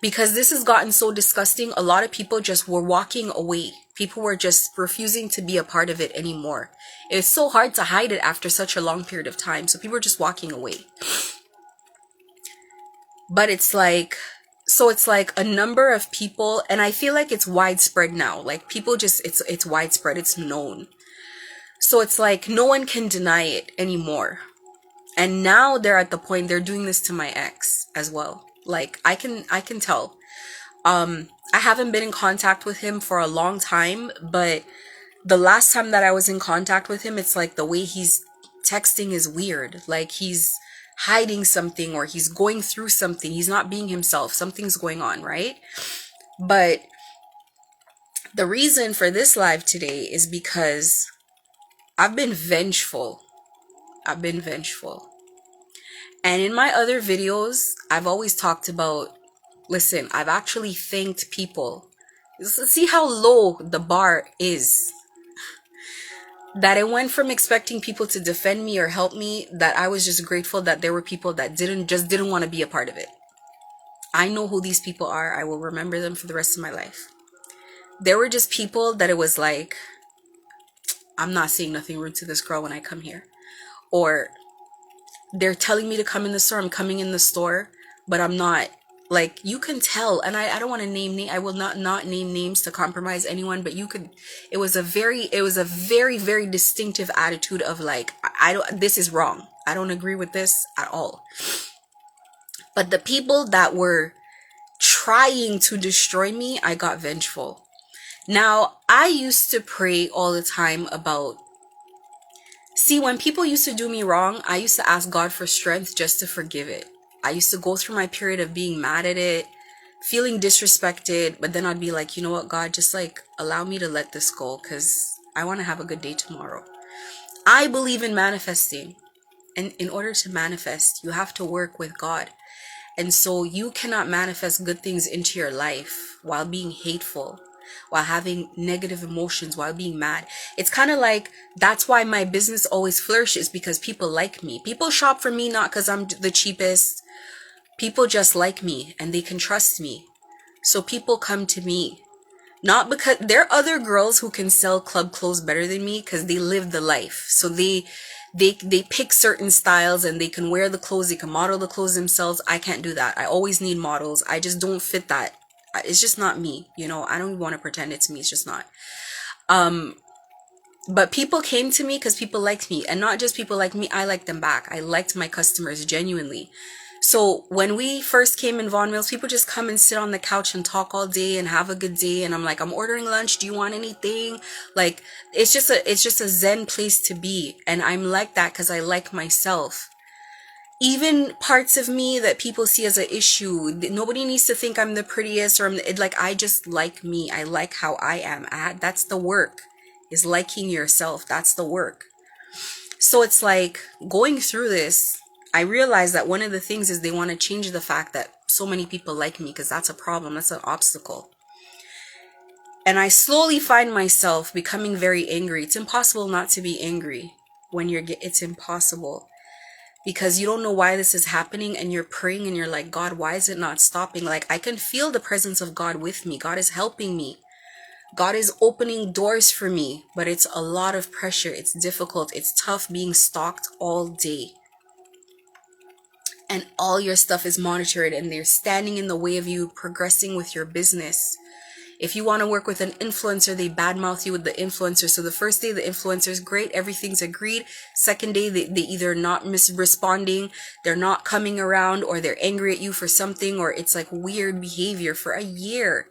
Because this has gotten so disgusting, a lot of people just were walking away. People were just refusing to be a part of it anymore. It's so hard to hide it after such a long period of time. So people are just walking away. But it's like, so it's like a number of people, and I feel like it's widespread now. Like people just, it's widespread, it's known. So it's like no one can deny it anymore. And now they're at the point they're doing this to my ex as well. Like I can tell. I haven't been in contact with him for a long time, but the last time that I was in contact with him, it's like the way he's texting is weird. Like he's hiding something, or he's going through something. He's not being himself. Something's going on, right? But the reason for this live today is because I've been vengeful. I've been vengeful. And in my other videos, I've always talked about, listen, I've actually thanked people. See how low the bar is. That it went from expecting people to defend me or help me, that I was just grateful that there were people that didn't want to be a part of it. I know who these people are. I will remember them for the rest of my life. There were just people that it was like, I'm not saying nothing rude to this girl when I come here. Or they're telling me to come in the store. I'm coming in the store, but I'm not. Like, you can tell, and I don't want to name I will not name names to compromise anyone, but you could, it was a very, very distinctive attitude of like, I don't, this is wrong. I don't agree with this at all. But the people that were trying to destroy me, I got vengeful. Now, I used to pray all the time about, see, when people used to do me wrong, I used to ask God for strength just to forgive it. I used to go through my period of being mad at it, feeling disrespected, but then I'd be like, you know what, God, just like allow me to let this go because I want to have a good day tomorrow. I believe in manifesting. And in order to manifest, you have to work with God. And so you cannot manifest good things into your life while being hateful, while having negative emotions, while being mad. It's kind of like, that's why my business always flourishes, because people like me. People shop for me not because I'm the cheapest. People just like me and they can trust me. So people come to me. Not because there are other girls who can sell club clothes better than me because they live the life. So they pick certain styles and they can wear the clothes, they can model the clothes themselves. I can't do that. I always need models. I just don't fit that. It's just not me, you know. I don't want to pretend it's me. It's just not. But people came to me because people liked me, and not just people like me. I liked them back. I liked my customers genuinely. So when we first came in Vaughan Mills, people just come and sit on the couch and talk all day and have a good day. And I'm like, I'm ordering lunch. Do you want anything? Like, it's just a zen place to be. And I'm like that because I like myself. Even parts of me that people see as an issue, nobody needs to think I'm the prettiest, or I just like me. I like how I am. That's the work, is liking yourself. That's the work. So it's like, going through this, I realized that one of the things is they want to change the fact that so many people like me, because that's a problem. That's an obstacle. And I slowly find myself becoming very angry. It's impossible not to be angry when it's impossible, because you don't know why this is happening, and you're praying and you're like, God, why is it not stopping? Like, I can feel the presence of God with me. God is helping me. God is opening doors for me, but it's a lot of pressure. It's difficult. It's tough being stalked all day. And all your stuff is monitored and they're standing in the way of you progressing with your business. If you want to work with an influencer, they badmouth you with the influencer. So the first day, the influencer's great, everything's agreed. Second day, they either not responding, they're not coming around, or they're angry at you for something, or it's like weird behavior for a year.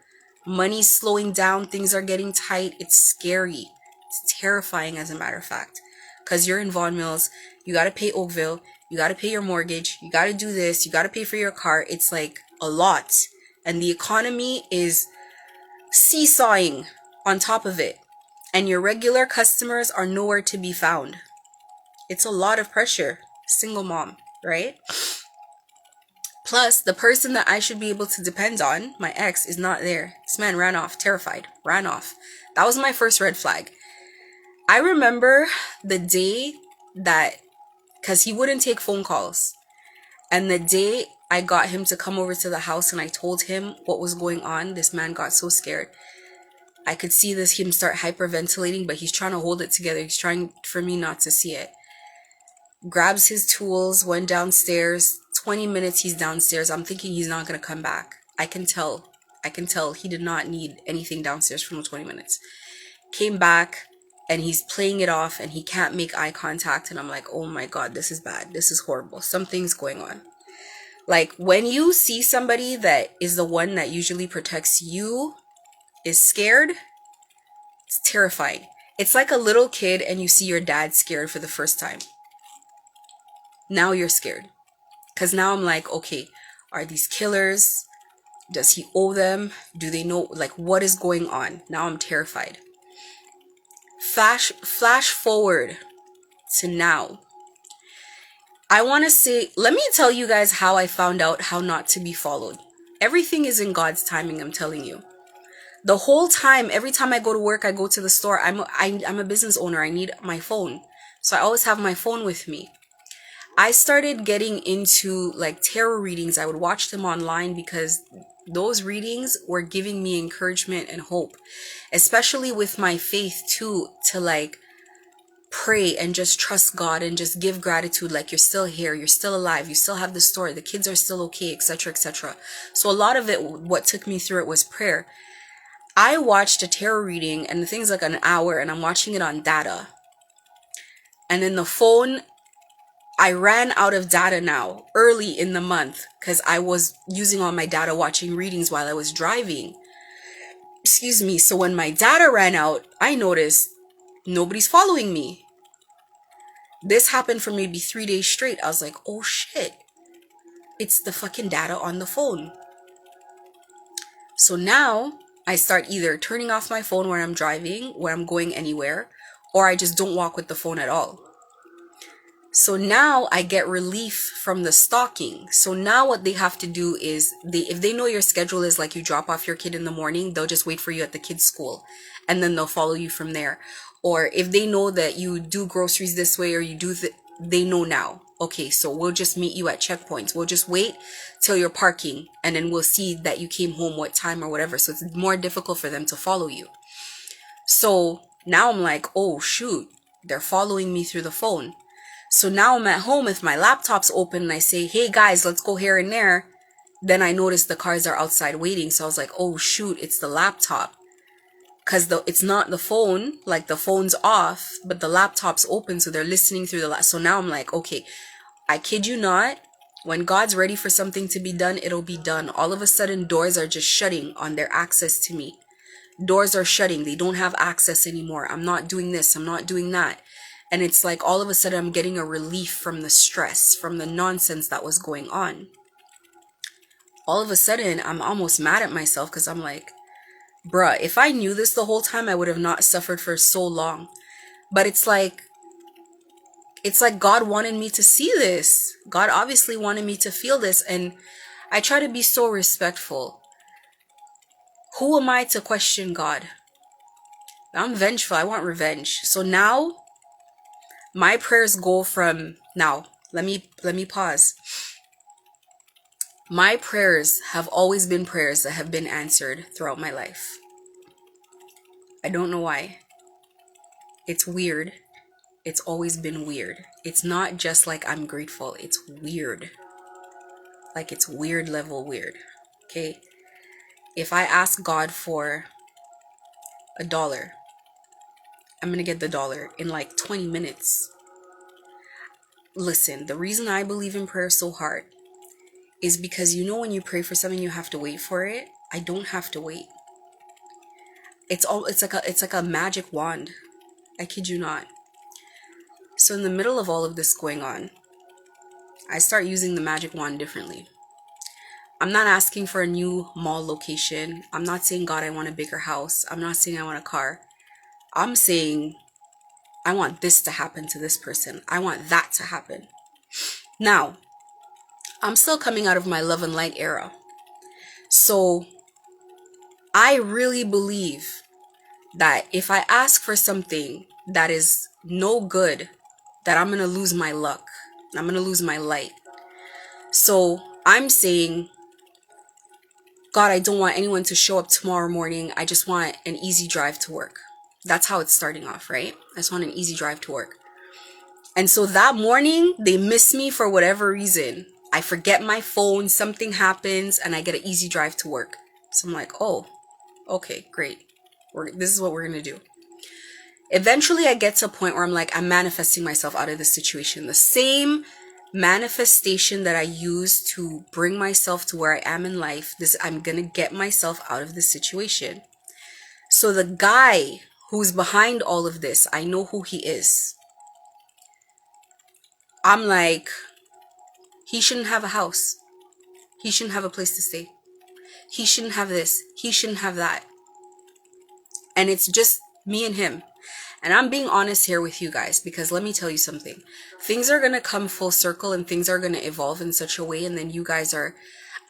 Money's slowing down, things are getting tight. It's scary. It's terrifying, as a matter of fact. Because you're in Vaughan Mills, you got to pay Oakville, you got to pay your mortgage, you got to do this, you got to pay for your car. It's like a lot. And the economy is seesawing on top of it, and your regular customers are nowhere to be found. It's a lot of pressure. Single mom, right? Plus, the person that I should be able to depend on, my ex, is not there. This man ran off, terrified, ran off. That was my first red flag. I remember the day that, because he wouldn't take phone calls, and the day I got him to come over to the house and I told him what was going on, this man got so scared. I could see him start hyperventilating, but he's trying to hold it together. He's trying for me not to see it. Grabs his tools, went downstairs. 20 minutes he's downstairs. I'm thinking he's not going to come back. I can tell he did not need anything downstairs for 20 minutes. Came back and he's playing it off and he can't make eye contact. And I'm like, oh my God, this is bad. This is horrible. Something's going on. Like, when you see somebody that is the one that usually protects you is scared, it's terrifying. It's like a little kid and you see your dad scared for the first time. Now you're scared. Because now I'm like, okay, are these killers? Does he owe them? Do they know, like, what is going on? Now I'm terrified. Flash forward to now. I want to say, let me tell you guys how I found out how not to be followed. Everything is in God's timing, I'm telling you. The whole time, every time I go to work, I go to the store, I'm a business owner. I need my phone. So I always have my phone with me. I started getting into like tarot readings. I would watch them online because those readings were giving me encouragement and hope, especially with my faith too, to like pray and just trust God and just give gratitude. Like, you're still here, you're still alive, you still have the story, the kids are still okay, etc., etc. So a lot of it, what took me through it was prayer. I watched a tarot reading and the thing's like an hour and I'm watching it on data. And then the phone, I ran out of data now early in the month because I was using all my data watching readings while I was driving. Excuse me. So when my data ran out, I noticed nobody's following me. This happened for maybe 3 days straight. I was like, oh shit. It's the fucking data on the phone. So now I start either turning off my phone when I'm driving, when I'm going anywhere, or I just don't walk with the phone at all. So now I get relief from the stalking. So now what they have to do is, if they know your schedule is like you drop off your kid in the morning, they'll just wait for you at the kid's school and then they'll follow you from there. Or if they know that you do groceries this way or you do they know now. Okay, so we'll just meet you at checkpoints. We'll just wait till you're parking and then we'll see that you came home what time or whatever. So it's more difficult for them to follow you. So now I'm like, oh shoot, they're following me through the phone. So now I'm at home with my laptops open and I say, hey guys, let's go here and there. Then I notice the cars are outside waiting. So I was like, oh shoot, it's the laptop. Because it's not the phone, like the phone's off, but the laptop's open. So they're listening through the So now I'm like, okay, I kid you not. When God's ready for something to be done, it'll be done. All of a sudden, doors are just shutting on their access to me. Doors are shutting. They don't have access anymore. I'm not doing this. I'm not doing that. And it's like all of a sudden I'm getting a relief from the stress, from the nonsense that was going on. All of a sudden, I'm almost mad at myself because I'm like, bruh, if I knew this the whole time, I would have not suffered for so long. But it's like God wanted me to see this. God obviously wanted me to feel this. And I try to be so respectful. Who am I to question God? I'm vengeful. I want revenge. So now my prayers go from now. Let me pause. My prayers have always been prayers that have been answered throughout my life. I don't know why. It's weird. It's always been weird. It's not just like I'm grateful. It's weird. Like it's weird level weird. Okay? If I ask God for $1, I'm gonna get the dollar in like 20 minutes. Listen, the reason I believe in prayer so hard is because you know when you pray for something you have to wait for it. I don't have to wait. It's like a magic wand. I kid you not. So in the middle of all of this going on, I start using the magic wand differently. I'm not asking for a new mall location. I'm not saying, God, I want a bigger house. I'm not saying I want a car. I'm saying I want this to happen to this person. I want that to happen. Now, I'm still coming out of my love and light era. So I really believe that if I ask for something that is no good, that I'm going to lose my luck. I'm going to lose my light. So I'm saying, God, I don't want anyone to show up tomorrow morning. I just want an easy drive to work. That's how it's starting off, right? I just want an easy drive to work. And so that morning, they miss me for whatever reason. I forget my phone, something happens, and I get an easy drive to work. So I'm like, oh, okay, great. This is what we're going to do. Eventually, I get to a point where I'm like, I'm manifesting myself out of this situation. The same manifestation that I use to bring myself to where I am in life, I'm going to get myself out of this situation. So the guy who's behind all of this, I know who he is. I'm like, he shouldn't have a house. He shouldn't have a place to stay. He shouldn't have this. He shouldn't have that. And it's just me and him. And I'm being honest here with you guys, because let me tell you something. Things are going to come full circle and things are going to evolve in such a way. And then you guys are...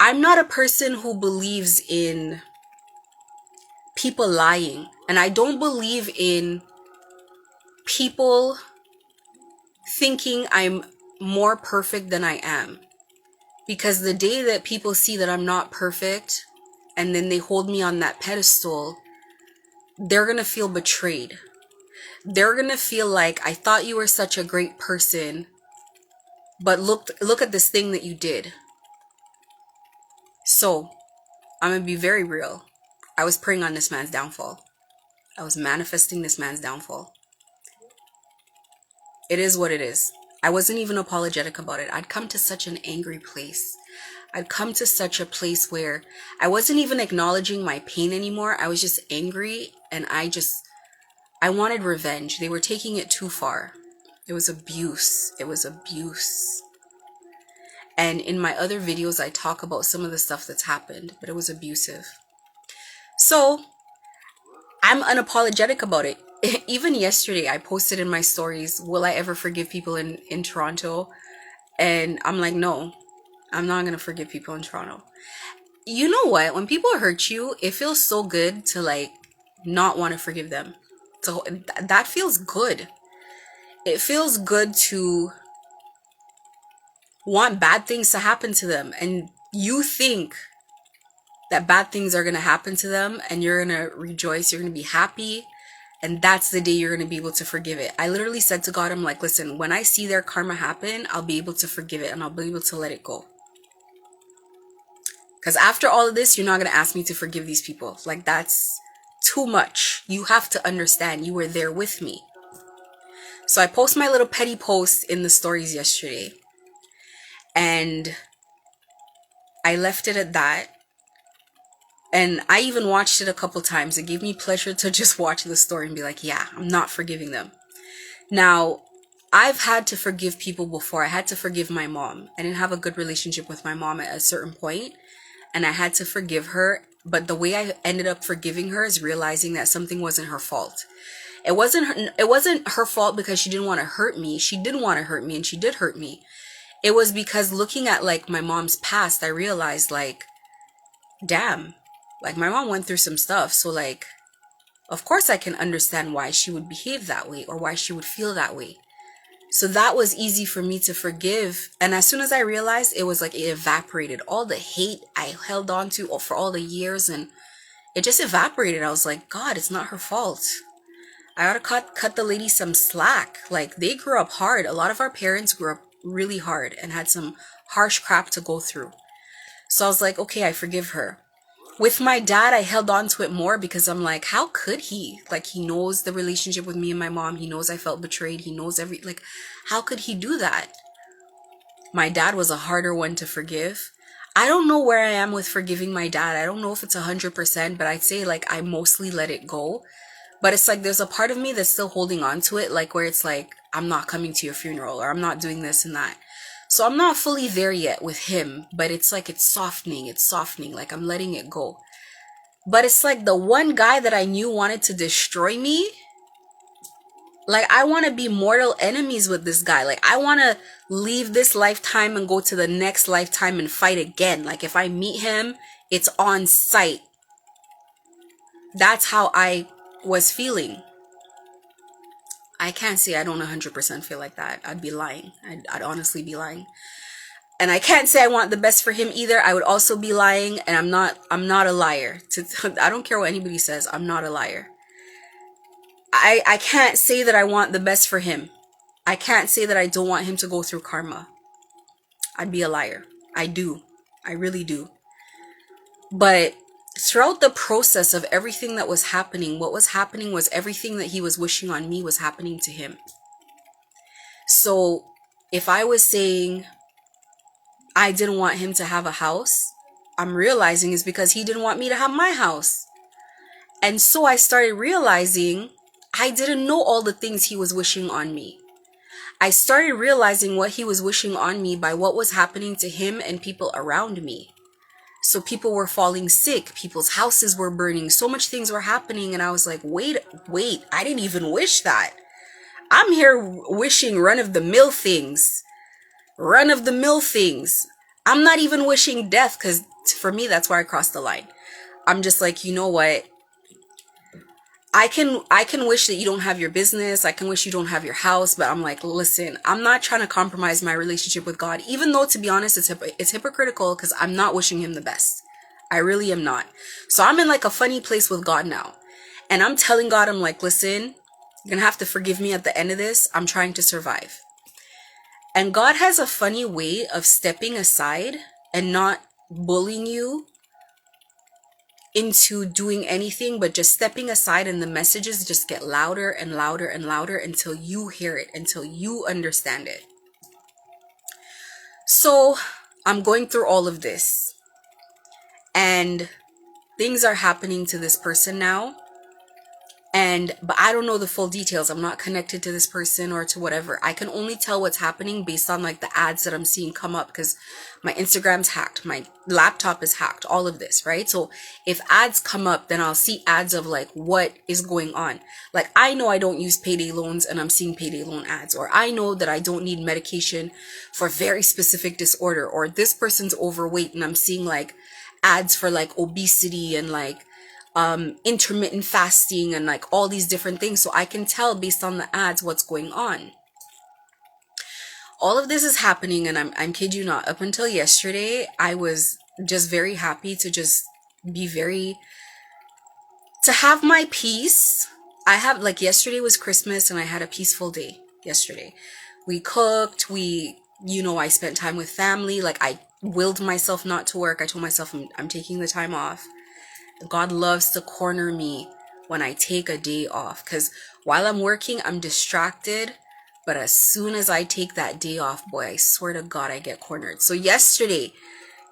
I'm not a person who believes in people lying. And I don't believe in people thinking I'm more perfect than I am. Because the day that people see that I'm not perfect and then they hold me on that pedestal, they're going to feel betrayed. They're going to feel like, I thought you were such a great person, but look at this thing that you did. So, I'm going to be very real. I was praying on this man's downfall. I was manifesting this man's downfall. It is what it is. I wasn't even apologetic about it. I'd come to such an angry place. I'd come to such a place where I wasn't even acknowledging my pain anymore. I was just angry, and I wanted revenge. They were taking it too far. It was abuse. It was abuse. And in my other videos, I talk about some of the stuff that's happened, but it was abusive. So I'm unapologetic about it. Even yesterday, I posted in my stories, will I ever forgive people in Toronto? And I'm like, no, I'm not going to forgive people in Toronto. You know what? When people hurt you, it feels so good to like not want to forgive them. So that feels good. It feels good to want bad things to happen to them. And you think that bad things are going to happen to them and you're going to rejoice. You're going to be happy. And that's the day you're going to be able to forgive it. I literally said to God, I'm like, listen, when I see their karma happen, I'll be able to forgive it and I'll be able to let it go. Because after all of this, you're not going to ask me to forgive these people. Like, that's too much. You have to understand you were there with me. So I post my little petty post in the stories yesterday. And I left it at that. And I even watched it a couple times. It gave me pleasure to just watch the story and be like, yeah, I'm not forgiving them. Now, I've had to forgive people before. I had to forgive my mom. I didn't have a good relationship with my mom at a certain point, and I had to forgive her. But the way I ended up forgiving her is realizing that something wasn't her fault. It wasn't her fault because she didn't want to hurt me. She did want to hurt me, and she did hurt me. It was because looking at like my mom's past, I realized like, damn, like my mom went through some stuff. So like, of course I can understand why she would behave that way or why she would feel that way. So that was easy for me to forgive. And as soon as I realized, it was like it evaporated. All the hate I held on to for all the years, and it just evaporated. I was like, God, it's not her fault. I gotta cut the lady some slack. Like, they grew up hard. A lot of our parents grew up really hard and had some harsh crap to go through. So I was like, okay, I forgive her. With my dad, I held on to it more because I'm like, how could he? Like, he knows the relationship with me and my mom. He knows I felt betrayed. He knows like, how could he do that? My dad was a harder one to forgive. I don't know where I am with forgiving my dad. I don't know if it's 100%, but I'd say like I mostly let it go. But it's like there's a part of me that's still holding on to it, like where it's like, I'm not coming to your funeral or I'm not doing this and that. So I'm not fully there yet with him, but it's like it's softening, like I'm letting it go. But it's like the one guy that I knew wanted to destroy me. Like, I want to be mortal enemies with this guy. Like, I want to leave this lifetime and go to the next lifetime and fight again. Like, if I meet him, it's on sight. That's how I was feeling. I can't say I don't 100% feel like that. I'd be lying. I'd honestly be lying. And I can't say I want the best for him either. I would also be lying, and I'm not a liar. I don't care what anybody says. I'm not a liar. I can't say that I want the best for him. I can't say that I don't want him to go through karma. I'd be a liar. I do. I really do. But throughout the process of everything that was happening, what was happening was everything that he was wishing on me was happening to him. So if I was saying I didn't want him to have a house, I'm realizing is because he didn't want me to have my house. And so I started realizing I didn't know all the things he was wishing on me. I started realizing what he was wishing on me by what was happening to him and people around me. So people were falling sick, people's houses were burning, so much things were happening, and I was like, wait, I didn't even wish that. I'm here wishing run-of-the-mill things. Run-of-the-mill things. I'm not even wishing death, because for me, that's where I crossed the line. I'm just like, you know what? I can wish that you don't have your business. I can wish you don't have your house, but I'm like, listen, I'm not trying to compromise my relationship with God, even though, to be honest, it's hypocritical because I'm not wishing him the best. I really am not. So I'm in like a funny place with God now. And I'm telling God, I'm like, listen, you're going to have to forgive me at the end of this. I'm trying to survive. And God has a funny way of stepping aside and not bullying you into doing anything, but just stepping aside, and the messages just get louder and louder and louder until you hear it, until you understand it. So I'm going through all of this, and things are happening to this person now. But I don't know the full details. I'm not connected to this person or to whatever. I can only tell what's happening based on like the ads that I'm seeing come up, because my Instagram's hacked, my laptop is hacked, all of this, right? So if ads come up, then I'll see ads of like what is going on. Like, I know I don't use payday loans and I'm seeing payday loan ads, or I know that I don't need medication for very specific disorder, or this person's overweight and I'm seeing like ads for like obesity and like intermittent fasting and like all these different things. So I can tell based on the ads what's going on. All of this is happening, and I'm kid you not, up until yesterday, I was just very happy to just be to have my peace. I have, like, yesterday was Christmas and I had a peaceful day yesterday. We cooked, I spent time with family. Like, I willed myself not to work. I told myself I'm taking the time off. God loves to corner me when I take a day off, because while I'm working, I'm distracted. But as soon as I take that day off, boy, I swear to God, I get cornered. So yesterday,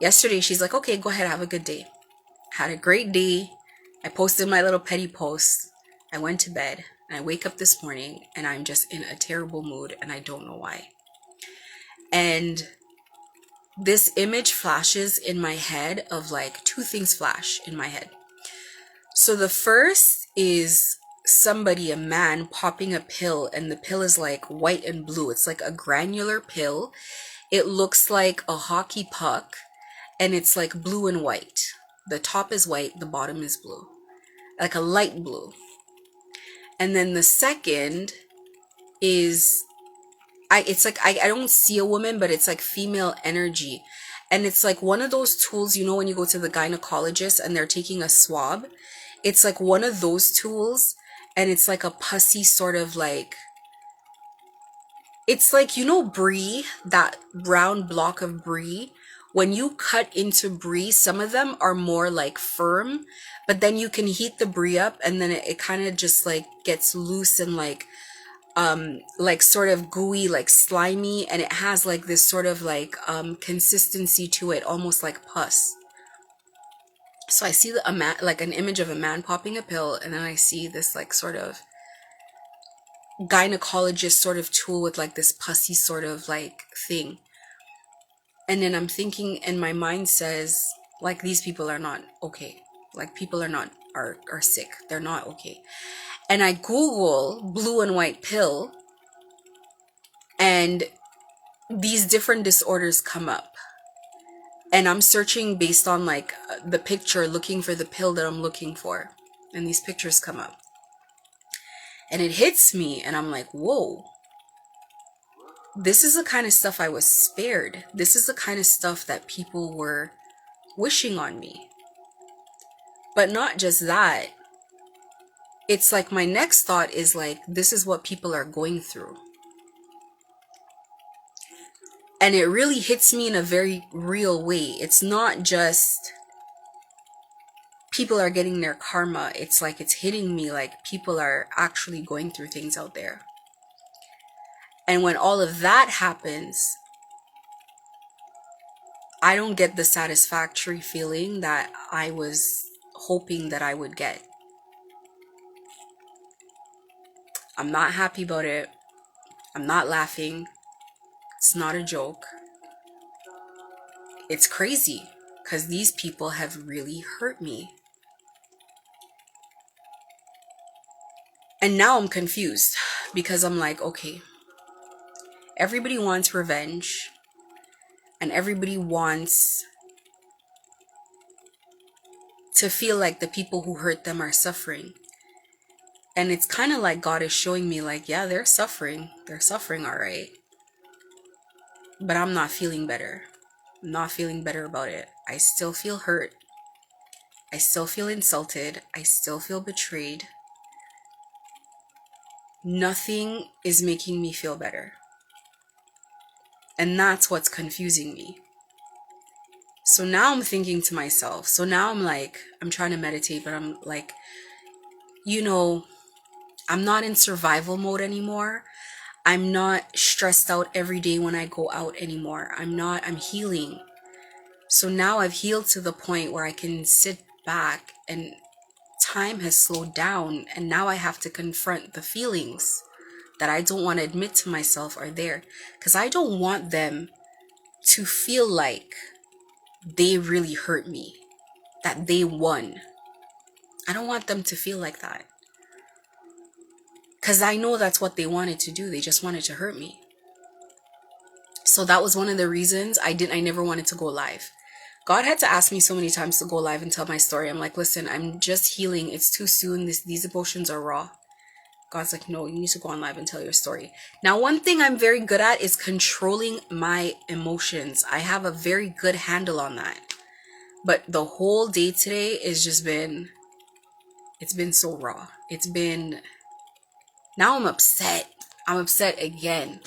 she's like, okay, go ahead, have a good day. Had a great day. I posted my little petty post. I went to bed, and I wake up this morning and I'm just in a terrible mood, and I don't know why. And this image flashes in my head of like two things flash in my head. So the first is somebody, a man, popping a pill, and the pill is like white and blue. It's like a granular pill. It looks like a hockey puck, and it's like blue and white. The top is white, the bottom is blue, like a light blue. And then the second is, I don't see a woman, but it's like female energy. And it's like one of those tools, you know, when you go to the gynecologist and they're taking a swab, it's like one of those tools, and it's like a pussy sort of like, it's like, you know, brie, that round block of brie. When you cut into brie, some of them are more like firm, but then you can heat the brie up and then it kind of just like gets loose and like sort of gooey, like slimy, and it has like this sort of like consistency to it, almost like pus. So I see a man, like an image of a man popping a pill, and then I see this like sort of gynecologist sort of tool with like this pussy sort of like thing. And then I'm thinking, and my mind says, like, these people are not okay. Like, people are not, are sick. They're not okay. And I Google blue and white pill, and these different disorders come up. And I'm searching based on like the picture, looking for the pill that I'm looking for. And these pictures come up. And it hits me, and I'm like, whoa. This is the kind of stuff I was spared. This is the kind of stuff that people were wishing on me. But not just that. It's like my next thought is like, this is what people are going through. And it really hits me in a very real way. It's not just people are getting their karma. It's like it's hitting me like people are actually going through things out there. And when all of that happens, I don't get the satisfactory feeling that I was hoping that I would get. I'm not happy about it. I'm not laughing. It's not a joke. It's crazy because these people have really hurt me. And now I'm confused because I'm like, okay, everybody wants revenge and everybody wants to feel like the people who hurt them are suffering. And it's kind of like God is showing me like, yeah, they're suffering. They're suffering, all right. But I'm not feeling better. I'm not feeling better about it. I still feel hurt. I still feel insulted. I still feel betrayed. Nothing is making me feel better. And that's what's confusing me. So now I'm thinking to myself, so now I'm like, I'm trying to meditate, but I'm like, you know, I'm not in survival mode anymore. I'm not stressed out every day when I go out anymore. I'm healing. So now I've healed to the point where I can sit back and time has slowed down, and now I have to confront the feelings that I don't want to admit to myself are there, because I don't want them to feel like they really hurt me, that they won. I don't want them to feel like that, because I know that's what they wanted to do. They just wanted to hurt me. So that was one of the reasons I never wanted to go live. God had to ask me so many times to go live and tell my story. I'm like, listen, I'm just healing. It's too soon. These emotions are raw. God's like, no, you need to go on live and tell your story. Now, one thing I'm very good at is controlling my emotions. I have a very good handle on that. But the whole day today is just been, it's been so raw. Now I'm upset. I'm upset again.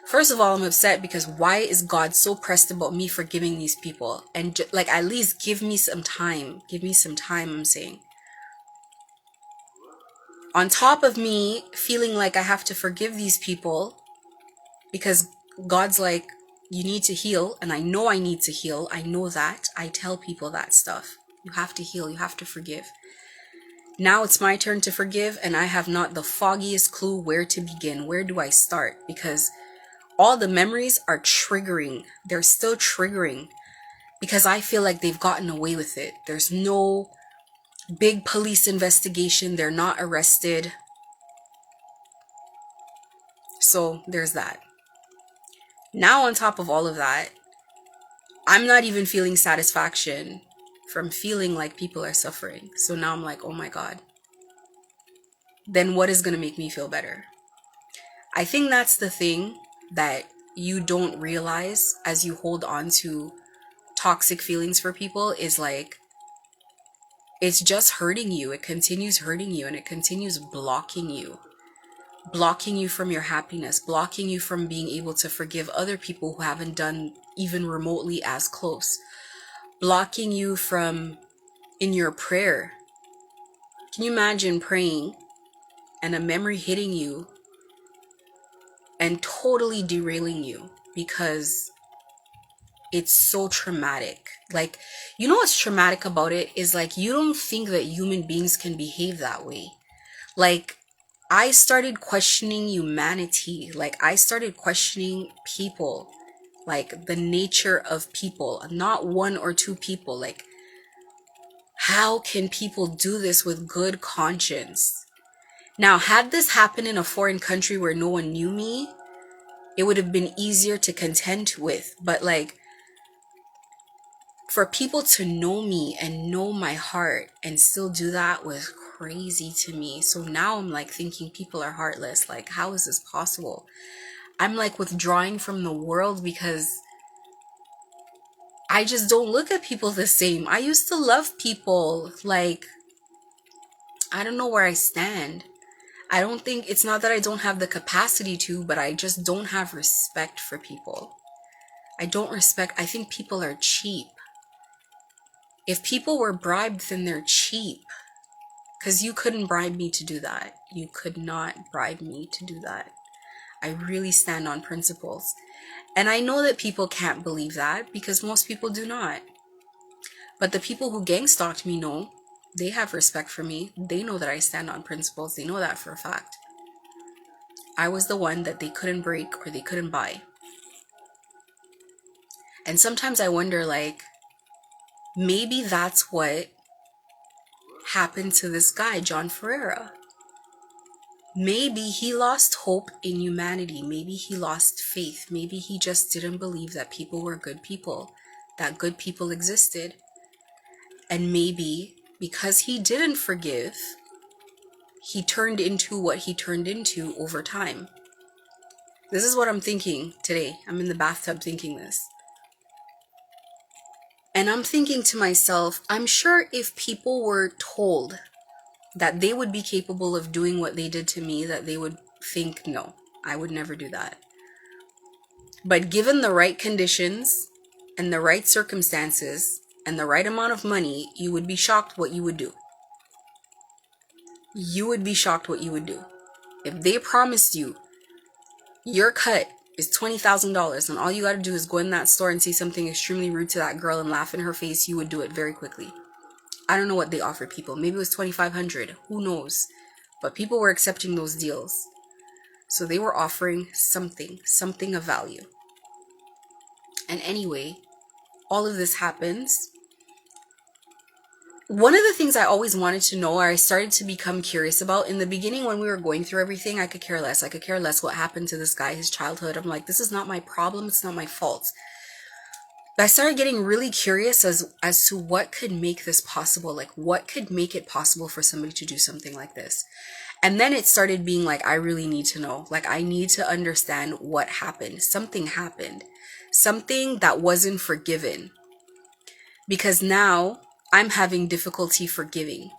First of all, I'm upset because why is God so pressed about me forgiving these people? And like, at least give me some time. Give me some time, I'm saying. On top of me feeling like I have to forgive these people because God's like, you need to heal. And I know I need to heal. I know that. I tell people that stuff. You have to heal. You have to forgive. Now it's my turn to forgive, and I have not the foggiest clue where to begin. Where do I start? Because all the memories are triggering. They're still triggering because I feel like they've gotten away with it. There's no big police investigation. They're not arrested. So there's that. Now on top of all of that, I'm not even feeling satisfaction from feeling like people are suffering. So now I'm like, oh my God. Then what is going to make me feel better? I think that's the thing that you don't realize as you hold on to toxic feelings for people is like, it's just hurting you. It continues hurting you, and it continues blocking you from your happiness, blocking you from being able to forgive other people who haven't done even remotely as close, blocking you from in your prayer. Can you imagine praying and a memory hitting you and totally derailing you because it's so traumatic? Like, you know what's traumatic about it is like, you don't think that human beings can behave that way. Like, I started questioning humanity. Like, I started questioning people, like the nature of people, not one or two people. Like, how can people do this with good conscience? Now, had this happened in a foreign country where no one knew me, it would have been easier to contend with. But like, for people to know me and know my heart and still do that was crazy to me. So now I'm like thinking people are heartless. Like, how is this possible? I'm like withdrawing from the world because I just don't look at people the same. I used to love people. Like, I don't know where I stand. I don't think, it's not that I don't have the capacity to, but I just don't have respect for people. I think people are cheap. If people were bribed, then they're cheap. Because you couldn't bribe me to do that. You could not bribe me to do that. I really stand on principles. And I know that people can't believe that because most people do not. But the people who gang stalked me know. They have respect for me. They know that I stand on principles. They know that for a fact. I was the one that they couldn't break or they couldn't buy. And sometimes I wonder, like, maybe that's what happened to this guy, John Ferreira. Maybe he lost hope in humanity. Maybe he lost faith. Maybe he just didn't believe that people were good people, that good people existed. And maybe because he didn't forgive, he turned into what he turned into over time. This is what I'm thinking today. I'm in the bathtub thinking this. And I'm thinking to myself, I'm sure if people were told that they would be capable of doing what they did to me, that they would think, no, I would never do that. But given the right conditions and the right circumstances and the right amount of money, you would be shocked what you would do. You would be shocked what you would do. If they promised you your cut is $20,000 and all you got to do is go in that store and say something extremely rude to that girl and laugh in her face, you would do it very quickly. I don't know what they offer people. Maybe it was $2,500. Who knows? But people were accepting those deals. So they were offering something of value. And anyway, all of this happens. One of the things I always wanted to know, or I started to become curious about in the beginning when we were going through everything, I could care less. I could care less what happened to this guy, his childhood. I'm like, this is not my problem. It's not my fault. But I started getting really curious as to what could make this possible. Like, what could make it possible for somebody to do something like this? And then it started being like, I really need to know. Like, I need to understand what happened. Something happened. Something that wasn't forgiven. Because now I'm having difficulty forgiving.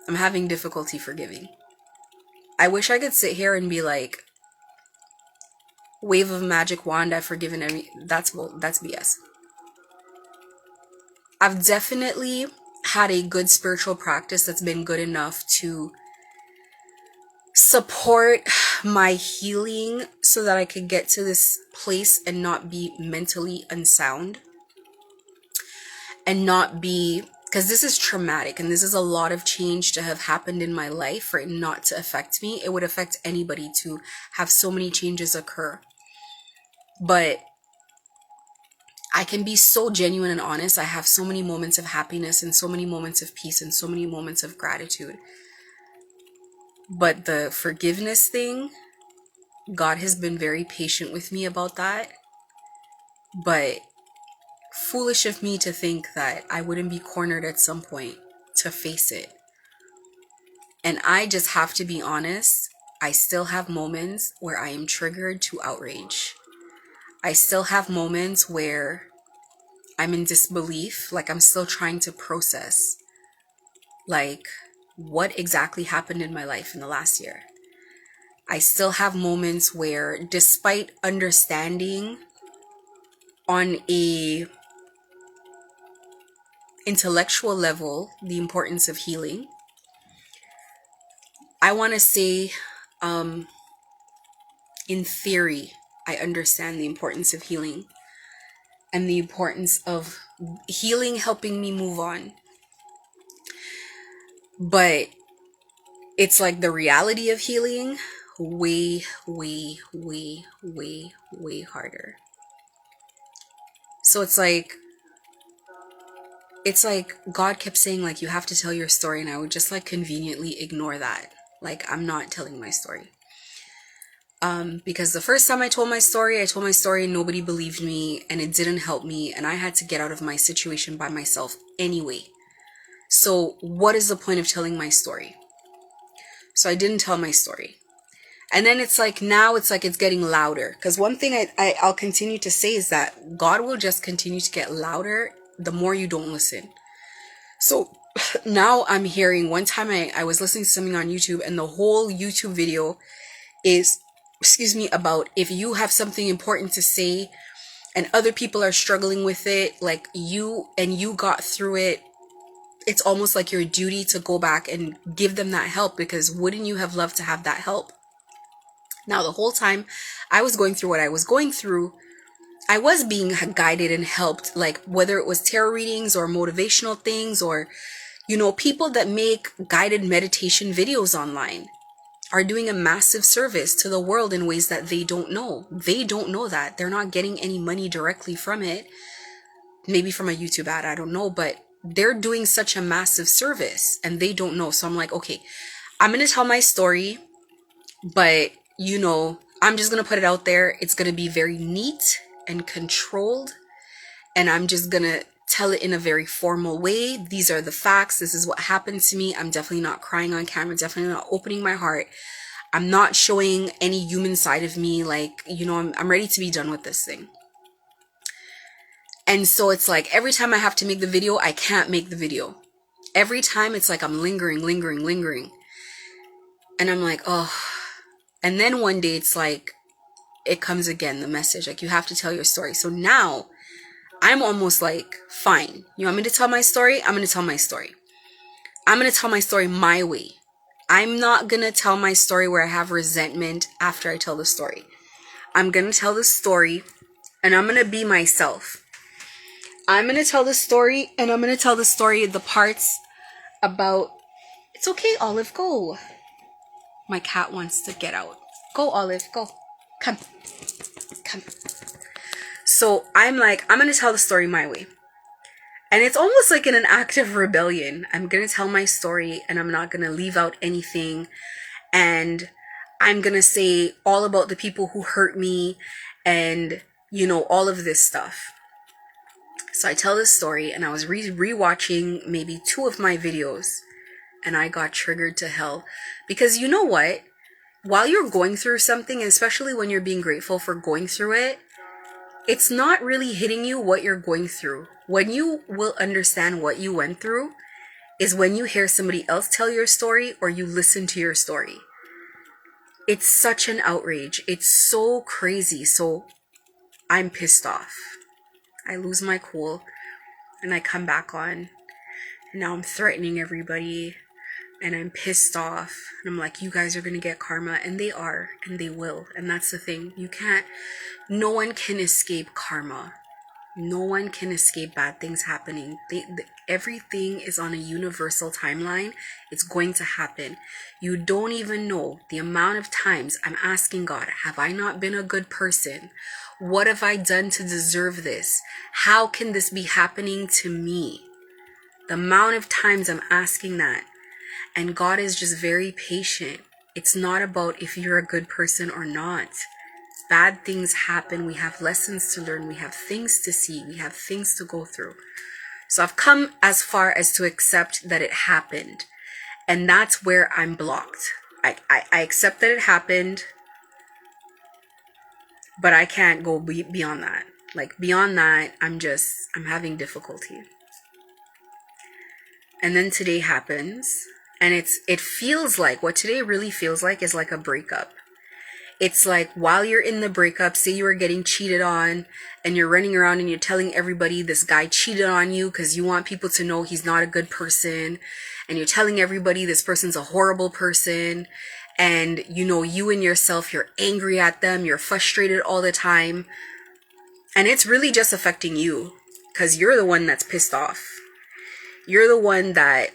I'm having difficulty forgiving. I wish I could sit here and be like, wave of a magic wand, I've forgiven every... That's BS. I've definitely had a good spiritual practice that's been good enough to support my healing so that I could get to this place and not be mentally unsound. And not be... Because this is traumatic and this is a lot of change to have happened in my life for it not to affect me. It would affect anybody to have so many changes occur. But I can be so genuine and honest. I have so many moments of happiness and so many moments of peace and so many moments of gratitude. But the forgiveness thing, God has been very patient with me about that. But foolish of me to think that I wouldn't be cornered at some point to face it. And I just have to be honest. I still have moments where I am triggered to outrage. I still have moments where I'm in disbelief, like I'm still trying to process, like, what exactly happened in my life in the last year. I still have moments where, despite understanding on a intellectual level the importance of healing, I want to say, um, in theory, I understand the importance of healing and the importance of healing helping me move on. But it's like the reality of healing way, way, way, way, way harder. So it's like God kept saying, like, you have to tell your story, and I would just like conveniently ignore that. Like, I'm not telling my story. Because the first time I told my story and nobody believed me and it didn't help me, and I had to get out of my situation by myself anyway. So what is the point of telling my story? So I didn't tell my story. And then it's like, now it's like it's getting louder. Because one thing I'll continue to say is that God will just continue to get louder the more you don't listen. So now I'm hearing, one time I was listening to something on YouTube, and the whole YouTube video is, about if you have something important to say and other people are struggling with it, like you got through it, it's almost like your duty to go back and give them that help, because wouldn't you have loved to have that help? Now, the whole time I was going through what I was going through, I was being guided and helped, like whether it was tarot readings or motivational things, or, people that make guided meditation videos online are doing a massive service to the world in ways that they don't know. They don't know that. They're not getting any money directly from it. Maybe from a YouTube ad, I don't know, but they're doing such a massive service and they don't know. So I'm like, okay, I'm going to tell my story, but I'm just going to put it out there. It's going to be very neat and controlled, and I'm just going to tell it in a very formal way. These are the facts. This is what happened to me. I'm definitely not crying on camera, definitely not opening my heart. I'm not showing any human side of me. Like, I'm ready to be done with this thing. And so it's like every time I have to make the video, I can't make the video. Every time it's like I'm lingering. And I'm like, oh. And then one day it's like, it comes again, the message, like, you have to tell your story. So now I'm almost like, fine. You want me to tell my story? I'm going to tell my story. I'm going to tell my story my way. I'm not going to tell my story where I have resentment after I tell the story. I'm going to tell the story and I'm going to be myself. I'm going to tell the story, and I'm going to tell the story, the parts about, it's okay, Olive, go. My cat wants to get out. Go, Olive, go. Come. So I'm like, I'm going to tell the story my way. And it's almost like in an act of rebellion. I'm going to tell my story and I'm not going to leave out anything. And I'm going to say all about the people who hurt me and, all of this stuff. So I tell this story, and I was rewatching maybe 2 of my videos, and I got triggered to hell. Because you know what? While you're going through something, especially when you're being grateful for going through it, it's not really hitting you what you're going through. When you will understand what you went through is when you hear somebody else tell your story or you listen to your story. It's such an outrage. It's so crazy. So I'm pissed off. I lose my cool and I come back on. And now I'm threatening everybody and I'm pissed off. And I'm like, you guys are going to get karma. And they are, and they will. And that's the thing. No one can escape karma. No one can escape bad things happening. Everything is on a universal timeline. It's going to happen. You don't even know the amount of times I'm asking God, have I not been a good person? What have I done to deserve this? How can this be happening to me? The amount of times I'm asking that. And God is just very patient. It's not about if you're a good person or not. Bad things happen. We have lessons to learn. We have things to see. We have things to go through. So I've come as far as to accept that it happened. And that's where I'm blocked. I accept that it happened. but I can't go beyond that. Like beyond that, I'm having difficulty. And then today happens, and it feels like, what today really feels like is like a breakup. It's like while you're in the breakup, say you were getting cheated on, and you're running around and you're telling everybody this guy cheated on you because you want people to know he's not a good person, and you're telling everybody this person's a horrible person, and you know, you and yourself, you're angry at them, you're frustrated all the time, and it's really just affecting you because you're the one that's pissed off. You're the one that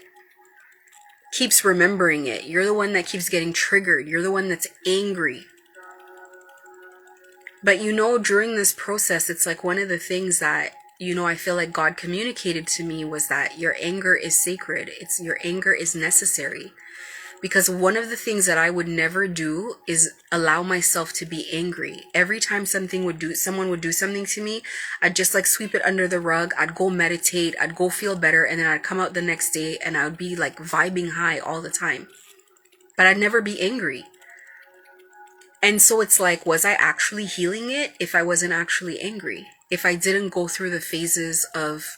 keeps remembering it. You're the one that keeps getting triggered. You're the one that's angry. But you know, during this process, it's like one of the things that, you know, I feel like God communicated to me was that your anger is sacred. Your anger is necessary. Because one of the things that I would never do is allow myself to be angry. Every time someone would do something to me, I'd just like sweep it under the rug. I'd go meditate. I'd go feel better. And then I'd come out the next day and I would be like vibing high all the time. But I'd never be angry. And so it's like, was I actually healing it if I wasn't actually angry? If I didn't go through the phases of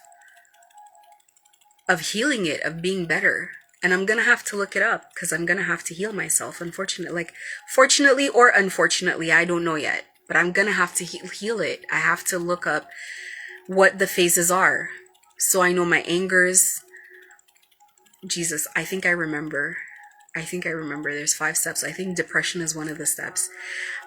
healing it, of being better? And I'm gonna have to look it up because I'm gonna have to heal myself. Fortunately or unfortunately, I don't know yet. But I'm gonna have to heal it. I have to look up what the phases are, so I know my angers. Jesus, I think I remember. There's 5 steps. I think depression is one of the steps.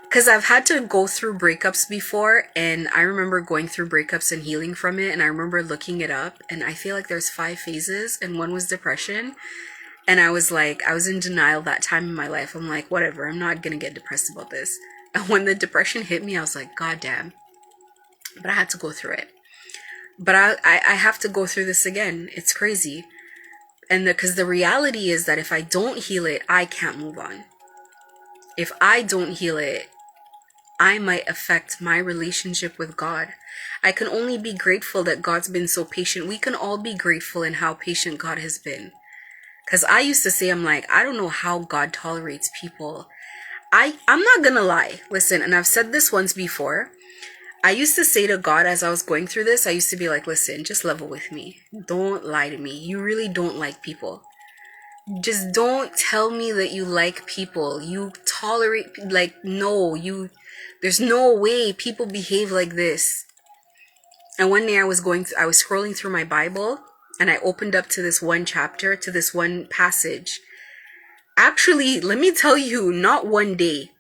Because I've had to go through breakups before, and I remember going through breakups and healing from it, and I remember looking it up, and I feel like there's 5 phases, and one was depression. And I was in denial that time in my life. I'm like, whatever, I'm not gonna get depressed about this. And when the depression hit me, I was like, God damn. But I had to go through it. But I have to go through this again. It's crazy. And because the reality is that if I don't heal it, I can't move on. If I don't heal it, I might affect my relationship with God. I can only be grateful that God's been so patient. We can all be grateful in how patient God has been. Because I used to say, I'm like, I don't know how God tolerates people. I'm not gonna lie. Listen, and I've said this once before. I used to say to God as I was going through this, I used to be like, listen, just level with me. Don't lie to me. You really don't like people. Just don't tell me that you like people. You tolerate, there's no way people behave like this. And one day I was scrolling through my Bible, and I opened up to this one chapter, to this one passage. Actually, let me tell you, not one day.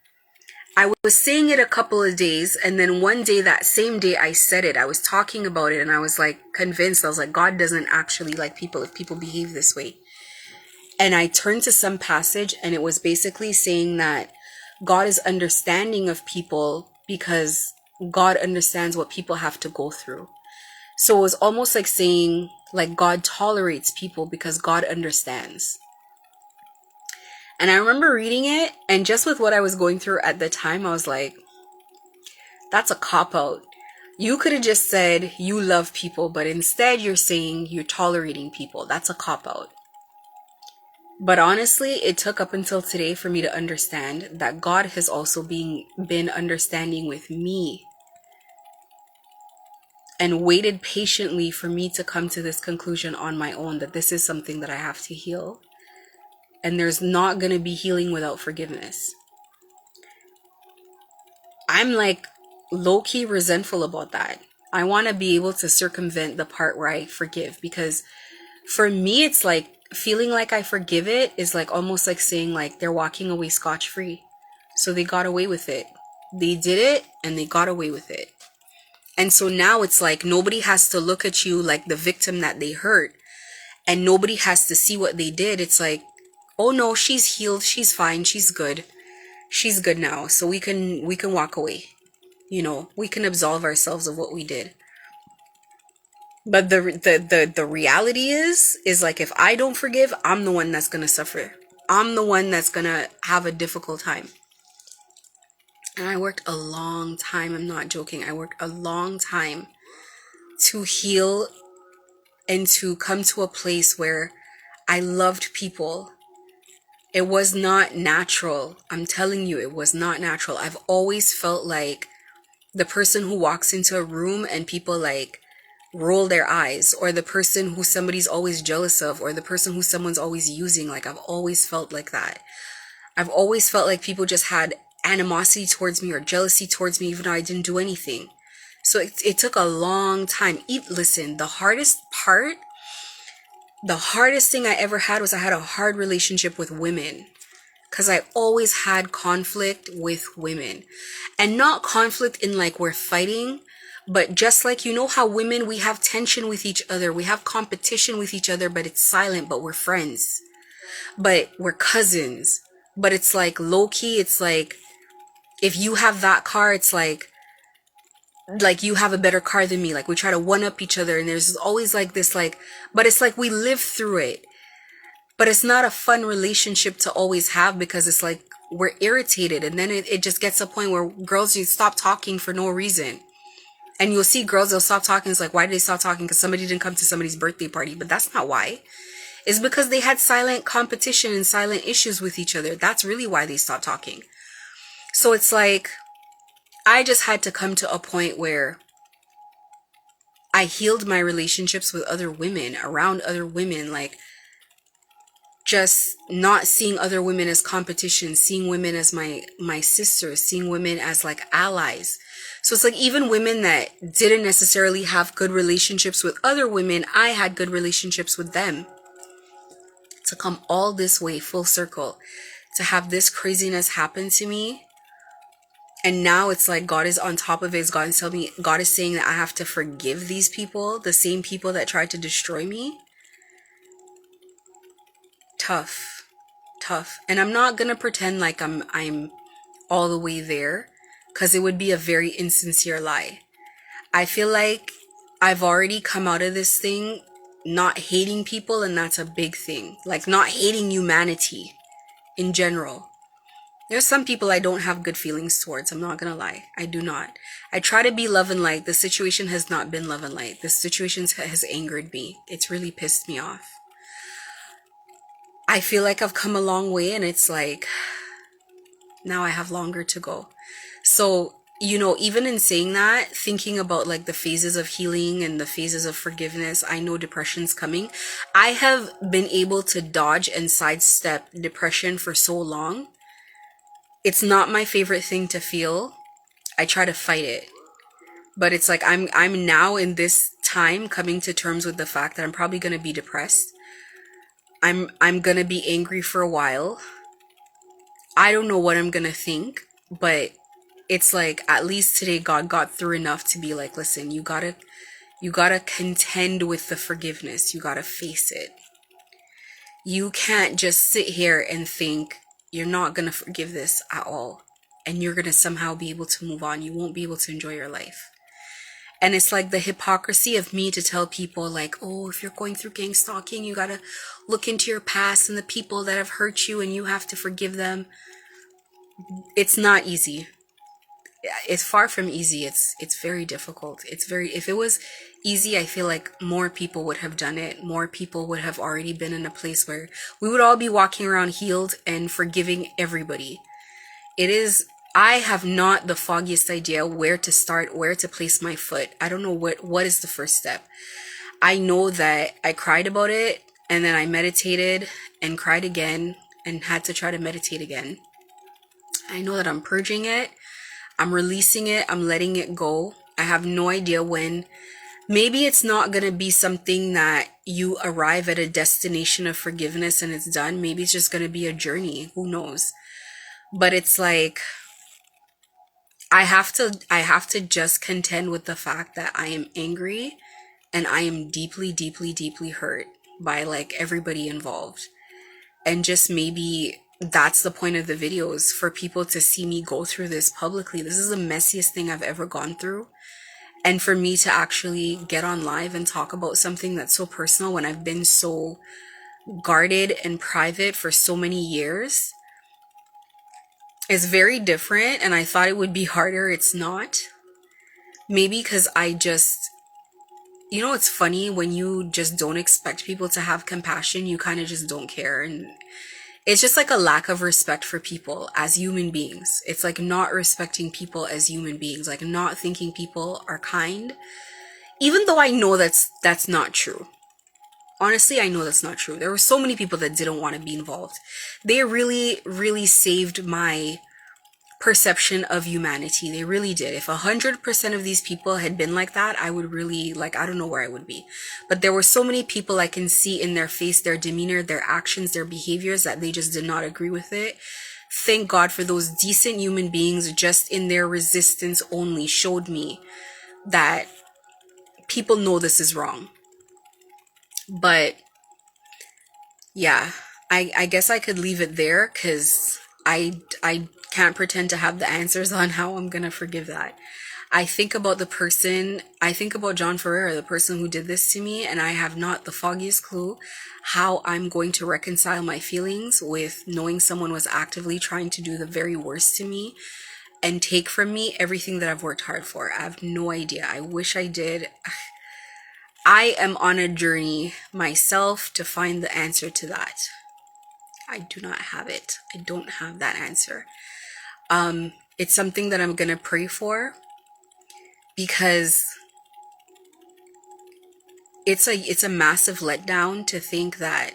I was saying it a couple of days, and then one day, that same day I said it, I was talking about it, and I was like convinced. I was like, God doesn't actually like people if people behave this way. And I turned to some passage, and it was basically saying that God is understanding of people because God understands what people have to go through. So it was almost like saying, like, God tolerates people because God understands. And I remember reading it, and just with what I was going through at the time, I was like, that's a cop-out. You could have just said you love people, but instead you're saying you're tolerating people. That's a cop-out. But honestly, it took up until today for me to understand that God has also been understanding with me and waited patiently for me to come to this conclusion on my own, that this is something that I have to heal. And there's not going to be healing without forgiveness. I'm like low-key resentful about that. I want to be able to circumvent the part where I forgive, because for me, it's like feeling like I forgive it is like almost like saying like they're walking away scotch-free. So they got away with it. They did it and they got away with it. And so now it's like nobody has to look at you like the victim that they hurt, and nobody has to see what they did. It's like, oh no, she's healed, she's fine, she's good. She's good now. So we can walk away. You know, we can absolve ourselves of what we did. But the reality is like, if I don't forgive, I'm the one that's going to suffer. I'm the one that's going to have a difficult time. And I worked a long time. I'm not joking. I worked a long time to heal and to come to a place where I loved people. It was not natural. I'm telling you, it was not natural. I've always felt like The person who walks into a room and people like roll their eyes, or the person who somebody's always jealous of, or the person who someone's always using. Like, I've always felt like that. I've always felt like people just had animosity towards me or jealousy towards me, even though I didn't do anything. So it took a long time. Listen, the hardest thing I ever had was I had a hard relationship with women. Because I always had conflict with women. And not conflict in like we're fighting, but just like, you know how women, we have tension with each other. We have competition with each other, but it's silent, but we're friends. But we're cousins. But it's like low key, it's like, if you have that car, it's like you have a better car than me. Like we try to one up each other, and there's always like this, like, but it's like we live through it. But it's not a fun relationship to always have, because it's like we're irritated, and then it just gets to a point where girls, you stop talking for no reason. And you'll see girls, they'll stop talking. It's like, why did they stop talking? Because somebody didn't come to somebody's birthday party. But that's not why. It's because they had silent competition and silent issues with each other. That's really why they stopped talking. So it's like, I just had to come to a point where I healed my relationships with other women, around other women, like just not seeing other women as competition, seeing women as my sisters, seeing women as like allies. So it's like, even women that didn't necessarily have good relationships with other women, I had good relationships with them. To come all this way full circle, to have this craziness happen to me. And now it's like God is on top of it. God is saying that I have to forgive these people, the same people that tried to destroy me. Tough. And I'm not gonna pretend like I'm all the way there, because it would be a very insincere lie. I feel like I've already come out of this thing not hating people, and that's a big thing. Like, not hating humanity in general. There's some people I don't have good feelings towards. I'm not gonna lie. I do not. I try to be love and light. The situation has not been love and light. The situation has angered me. It's really pissed me off. I feel like I've come a long way, and it's like, now I have longer to go. So, even in saying that, thinking about like the phases of healing and the phases of forgiveness, I know depression's coming. I have been able to dodge and sidestep depression for so long. It's not my favorite thing to feel. I try to fight it. But it's like I'm now in this time coming to terms with the fact that I'm probably going to be depressed. I'm going to be angry for a while. I don't know what I'm going to think, but it's like, at least today God got through enough to be like, listen, you got to contend with the forgiveness. You got to face it. You can't just sit here and think you're not going to forgive this at all, and you're going to somehow be able to move on. You won't be able to enjoy your life. And it's like the hypocrisy of me to tell people like, oh, if you're going through gang stalking, you got to look into your past and the people that have hurt you, and you have to forgive them. It's not easy. It's far from easy. It's very difficult. If it was easy, I feel like more people would have done it. More people would have already been in a place where we would all be walking around healed and forgiving everybody. I have not the foggiest idea where to start, where to place my foot. I don't know what is the first step. I know that I cried about it, and then I meditated and cried again and had to try to meditate again. I know that I'm purging it. I'm releasing it. I'm letting it go. I have no idea when. Maybe it's not going to be something that you arrive at a destination of forgiveness and it's done. Maybe it's just going to be a journey. Who knows? But it's like, I have to just contend with the fact that I am angry, and I am deeply, deeply, deeply hurt by like everybody involved. And just maybe that's the point of the videos, for people to see me go through this publicly. This is the messiest thing I've ever gone through. And for me to actually get on live and talk about something that's so personal when I've been so guarded and private for so many years is very different. And I thought it would be harder. It's not. Maybe because it's funny when you just don't expect people to have compassion, you kind of just don't care. And It's just like a lack of respect for people as human beings. It's like not respecting people as human beings, like not thinking people are kind, even though I know that's not true. Honestly, I know that's not true. There were so many people that didn't want to be involved. They really, really saved my perception of humanity. They really did. If 100% of these people had been like that, I would really, like, I don't know where I would be. But there were so many people I can see in their face, their demeanor, their actions, their behaviors, that they just did not agree with it. Thank God for those decent human beings, just in their resistance only showed me that people know this is wrong. But yeah, I guess I could leave it there, because I can't pretend to have the answers on how I'm gonna forgive that. I think about John Ferreira, the person who did this to me, and I have not the foggiest clue how I'm going to reconcile my feelings with knowing someone was actively trying to do the very worst to me and take from me everything that I've worked hard for. I have no idea. I wish I did. I am on a journey myself to find the answer to that. I do not have it. I don't have that answer. It's something that I'm gonna pray for, because it's a massive letdown to think that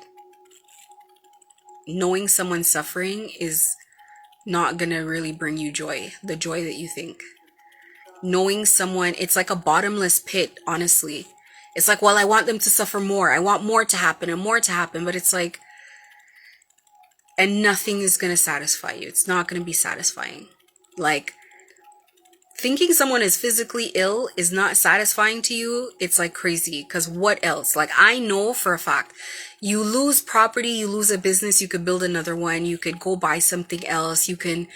knowing someone's suffering is not gonna really bring you joy, the joy that you think. Knowing someone, it's like a bottomless pit, honestly. It's like, well, I want them to suffer more. I want more to happen and more to happen, but it's like, and nothing is gonna satisfy you. It's not gonna be satisfying. Like, thinking someone is physically ill is not satisfying to you, it's like crazy. Because what else? Like, I know for a fact, you lose property, you lose a business, you could build another one, you could go buy something else, you can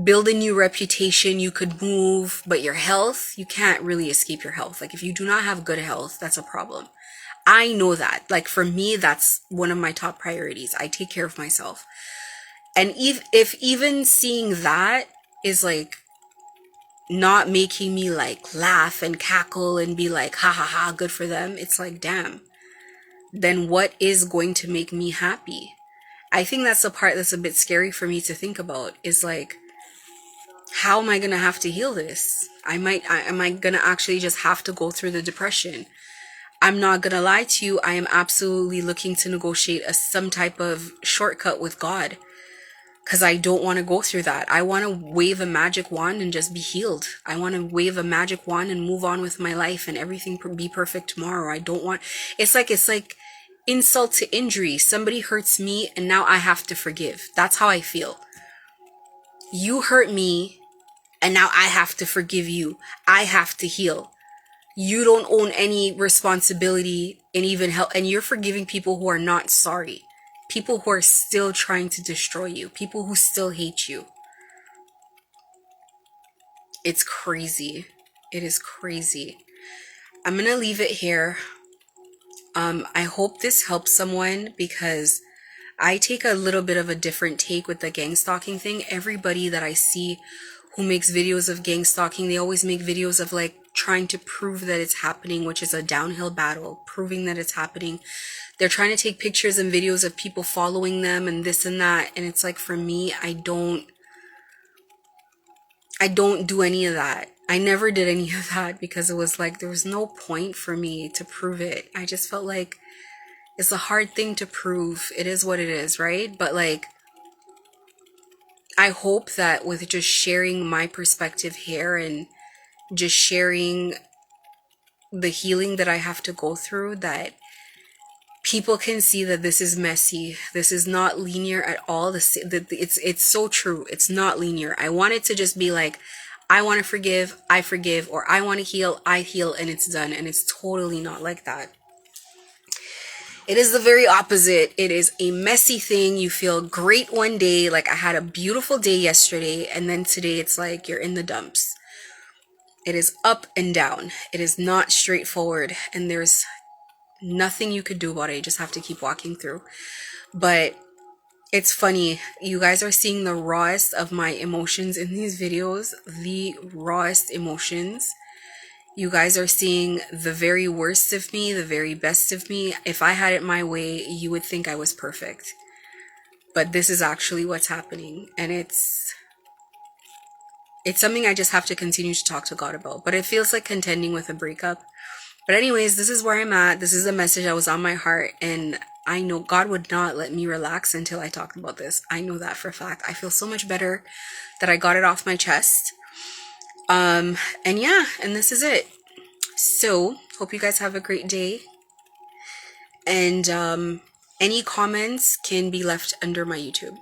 build a new reputation, you could move, but your health, you can't really escape your health. Like, if you do not have good health, that's a problem. I know that. Like, for me, that's one of my top priorities. I take care of myself. And if even seeing that is like not making me like laugh and cackle and be like, ha ha ha, good for them, it's like, damn, then what is going to make me happy? I think that's the part that's a bit scary for me to think about, is like, how am I gonna have to heal this? Am I gonna actually just have to go through the depression? I'm not gonna lie to you, I am absolutely looking to negotiate some type of shortcut with God, because I don't want to go through that. I want to wave a magic wand and just be healed. I want to wave a magic wand and move on with my life and everything be perfect tomorrow. I don't want, it's like insult to injury. Somebody hurts me and now I have to forgive. That's how I feel. You hurt me and now I have to forgive you. I have to heal. You don't own any responsibility in even help, and you're forgiving people who are not sorry. People who are still trying to destroy you. People who still hate you. It's crazy. It is crazy. I'm gonna leave it here. I hope this helps someone, because I take a little bit of a different take with the gang stalking thing. Everybody that I see who makes videos of gang stalking, they always make videos of like trying to prove that it's happening, which is a downhill battle, proving that it's happening. They're trying to take pictures and videos of people following them and this and that. And it's like, for me, I don't do any of that. I never did any of that, because it was like, there was no point for me to prove it. I just felt like it's a hard thing to prove. It is what it is, right? But like, I hope that with just sharing my perspective here and just sharing the healing that I have to go through, that people can see that this is messy. This is not linear at all. It's so true. It's not linear. I want it to just be like, I want to forgive, I forgive, or I want to heal, I heal, and it's done. And it's totally not like that. It is the very opposite. It is a messy thing. You feel great one day, like I had a beautiful day yesterday, and then today it's like you're in the dumps. It is up and down. It is not straightforward, and there's nothing you could do about it. You just have to keep walking through. But it's funny, you guys are seeing the rawest of my emotions in these videos, the rawest emotions. You guys are seeing the very worst of me, the very best of me. If I had it my way, you would think I was perfect. but this is actually what's happening, and it's something I just have to continue to talk to God about. But it feels like contending with a breakup. But anyways, this is where I'm at. This is a message that was on my heart, and I know God would not let me relax until I talked about this. I know that for a fact. I feel so much better that I got it off my chest. And yeah, and this is it. So, hope you guys have a great day. And any comments can be left under my YouTube.